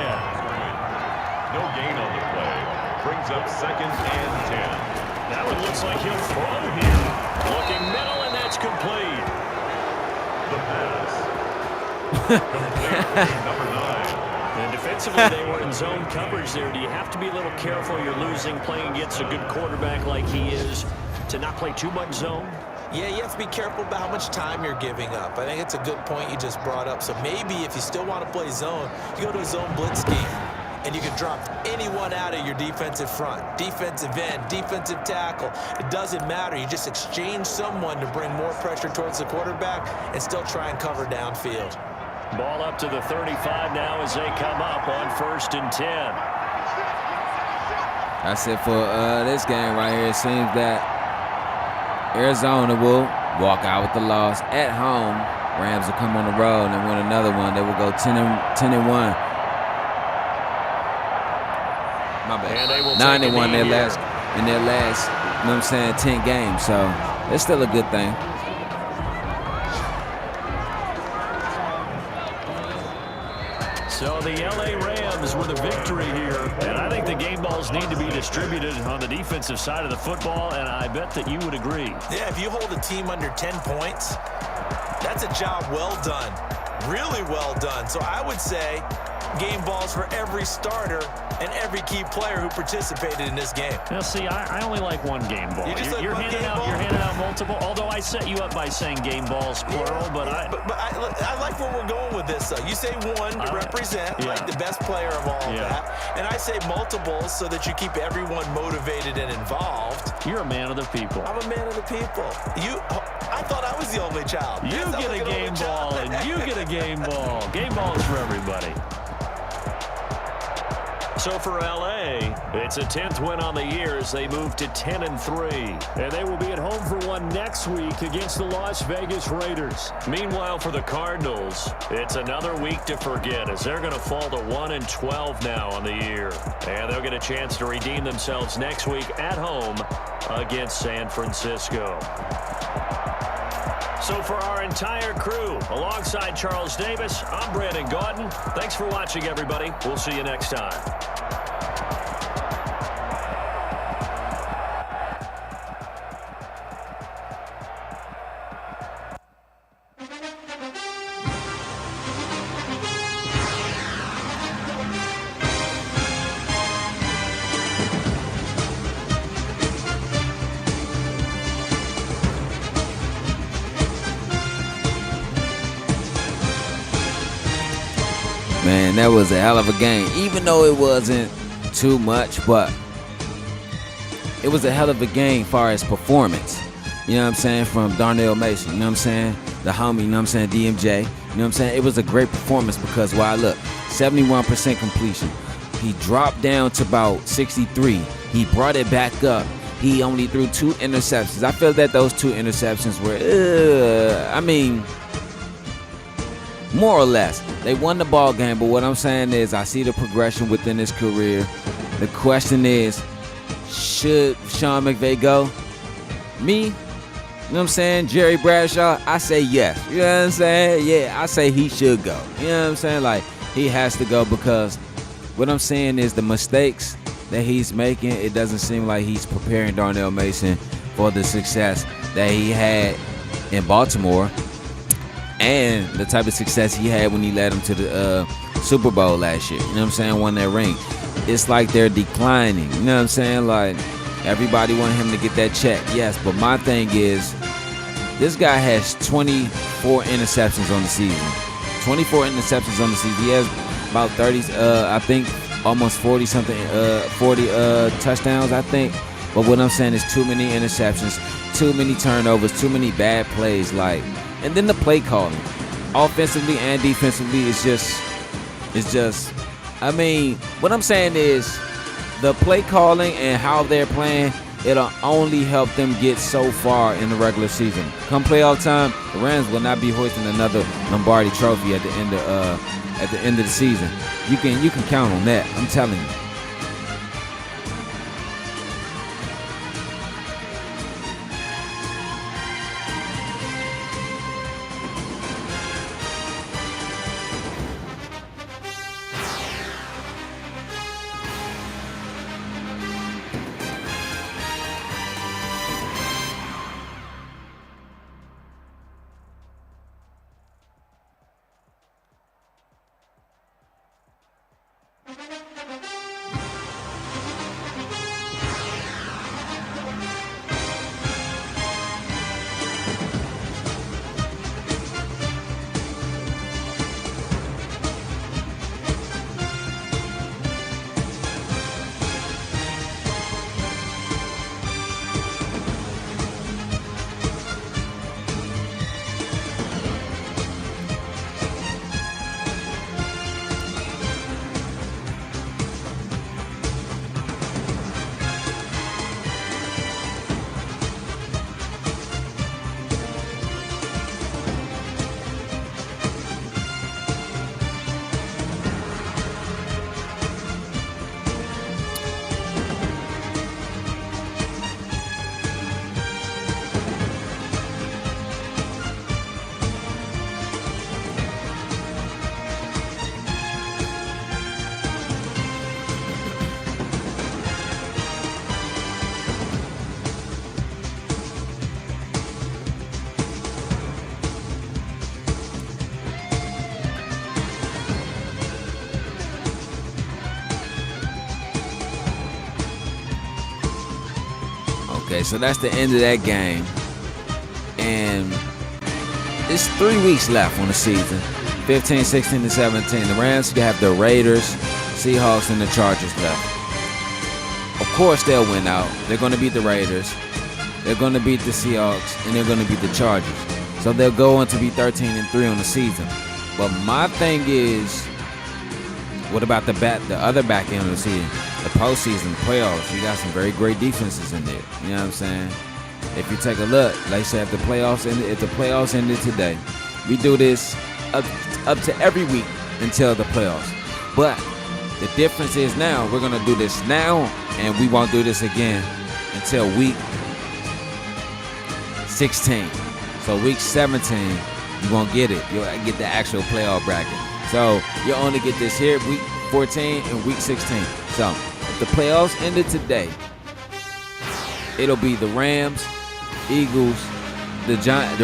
No gain on the play. Brings up 2nd and 10. That one looks like he'll throw here. Looking middle, and that's complete. The pass. Complete. Number 9. And defensively, they were in zone coverage there. Do you have to be a little careful? You're losing, playing against a good quarterback like he is, to not play too much zone? Yeah, you have to be careful about how much time you're giving up. I think it's a good point you just brought up. So maybe if you still want to play zone, you go to a zone blitz scheme, and you can drop anyone out of your defensive front, defensive end, defensive tackle. It doesn't matter. You just exchange someone to bring more pressure towards the quarterback and still try and cover downfield. Ball up to the 35 now as they come up on 1st and 10. That's it for this game right here. It seems that Arizona will walk out with the loss at home. Rams will come on the road and win another one. They will go 10-1. My bad. And they will 9-1 take a knee in their last, you know what I'm saying, 10 games. So it's still a good thing. So the LA Rams with a victory here. And I think the game balls need to be distributed on the defensive side of the football, and I bet that you would agree. Yeah, if you hold a team under 10 points, that's a job well done. Really well done. So I would say game balls for every starter and every key player who participated in this game. Now, see, I only like one game ball. You just like one game ball? You're handing out multiple, although I set you up by saying game balls, plural, but I like where we're going with this, though. You say one to represent, like the best player of all of that. And I say multiples so that you keep everyone motivated and involved. You're a man of the people. I'm a man of the people. I thought I was the only child. You Yes, get I'm a like an game only ball, child. and you get a game ball. Game balls for everybody. So for LA, it's a 10th win on the year as they move to 10-3. And they will be at home for one next week against the Las Vegas Raiders. Meanwhile, for the Cardinals, it's another week to forget as they're going to fall to 1-12 now on the year. And they'll get a chance to redeem themselves next week at home against San Francisco. So for our entire crew, alongside Charles Davis, I'm Brandon Gaudin. Thanks for watching, everybody. We'll see you next time. Man, that was a hell of a game. Even though it wasn't too much, but it was a hell of a game as far as performance. You know what I'm saying? From Darnell Mason, you know what I'm saying? The homie, you know what I'm saying? DMJ, you know what I'm saying? It was a great performance because, why, look, 71% completion. He dropped down to about 63. He brought it back up. He only threw 2 interceptions. I feel that those 2 interceptions were, more or less. They won the ball game, but what I'm saying is I see the progression within his career. The question is, should Sean McVay go? Me, you know what I'm saying, Jerry Bradshaw, I say yes. You know what I'm saying? Yeah, I say he should go. You know what I'm saying? Like, he has to go because what I'm saying is the mistakes that he's making, it doesn't seem like he's preparing Darnell Mason for the success that he had in Baltimore and the type of success he had when he led him to the Super Bowl last year. You know what I'm saying? Won that ring. It's like they're declining. You know what I'm saying? Like, everybody want him to get that check. Yes, but my thing is, this guy has 24 interceptions on the season. 24 interceptions on the season. He has about 30, I think almost 40 touchdowns, I think. But what I'm saying is too many interceptions, too many turnovers, too many bad plays. And then the play calling, offensively and defensively, it's just. I mean, what I'm saying is the play calling and how they're playing, it'll only help them get so far in the regular season. Come playoff time, the Rams will not be hoisting another Lombardi trophy at the end of the season. You can count on that. I'm telling you. Okay, so that's the end of that game. And it's 3 weeks left on the season. 15, 16, and 17. The Rams have the Raiders, Seahawks, and the Chargers left. Of course, they'll win out. They're going to beat the Raiders. They're going to beat the Seahawks, and they're going to beat the Chargers. So they'll go on to be 13-3 on the season. But my thing is, what about the other back end of the season? The postseason, the playoffs. You got some very great defenses in there. You know what I'm saying? If you take a look, like I said, if the playoffs ended today, we do this up to every week until the playoffs. But the difference is now we're gonna do this now, and we won't do this again until week 16. So week 17, you won't get it. You'll get the actual playoff bracket. So you'll only get this here week 14 and week 16. So if the playoffs ended today, it'll be the Rams, Eagles, the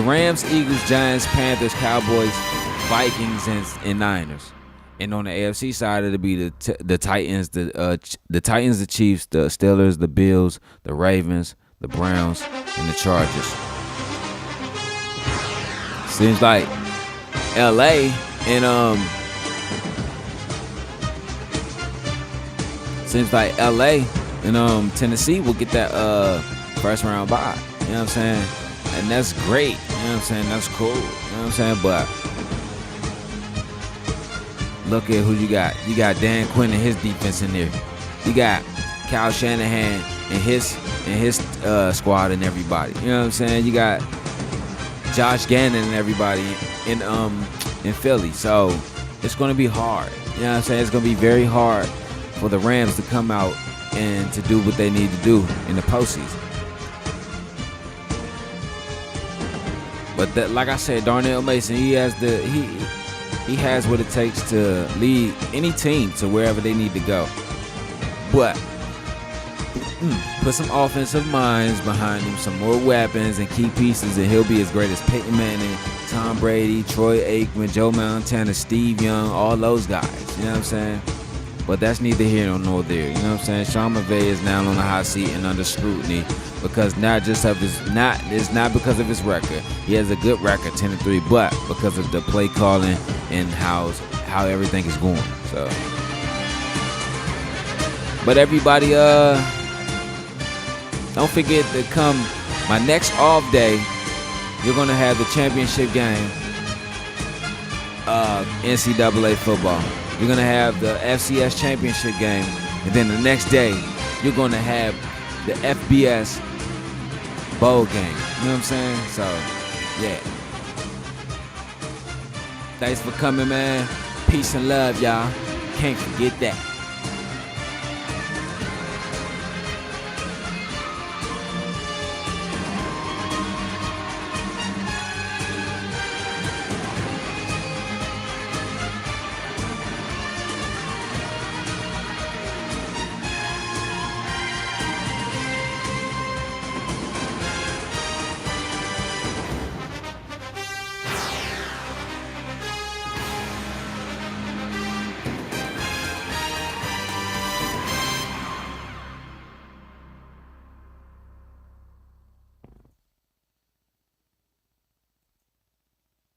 Rams, Eagles, Giants, Panthers, Cowboys, Vikings, and Niners. And on the AFC side, it'll be the Titans, the Titans, the Chiefs, the Steelers, the Bills, the Ravens, the Browns, and the Chargers. Seems like LA and Tennessee will get that first round bye. You know what I'm saying? And that's great. You know what I'm saying? That's cool. You know what I'm saying? But look at who you got. You got Dan Quinn and his defense in there. You got Kyle Shanahan and his squad and everybody. You know what I'm saying? You got Josh Gannon and everybody in Philly. So it's going to be hard. You know what I'm saying? It's going to be very hard for the Rams to come out and to do what they need to do in the postseason. But like I said, Darnell Mason, he has what it takes to lead any team to wherever they need to go. But put some offensive minds behind him, some more weapons and key pieces, and he'll be as great as Peyton Manning, Tom Brady, Troy Aikman, Joe Montana, Steve Young, all those guys. You know what I'm saying? But that's neither here nor there. You know what I'm saying? Sean McVay is now on the hot seat and under scrutiny because it's not because of his record. He has a good record, 10-3, but because of the play calling and how everything is going. So But everybody, don't forget to come my next off day. You're gonna have the championship game of NCAA football. You're gonna have the FCS championship game, and then the next day you're gonna have the FBS bowl game. You know what I'm saying? So, yeah. Thanks for coming, man. Peace and love, y'all. Can't forget that.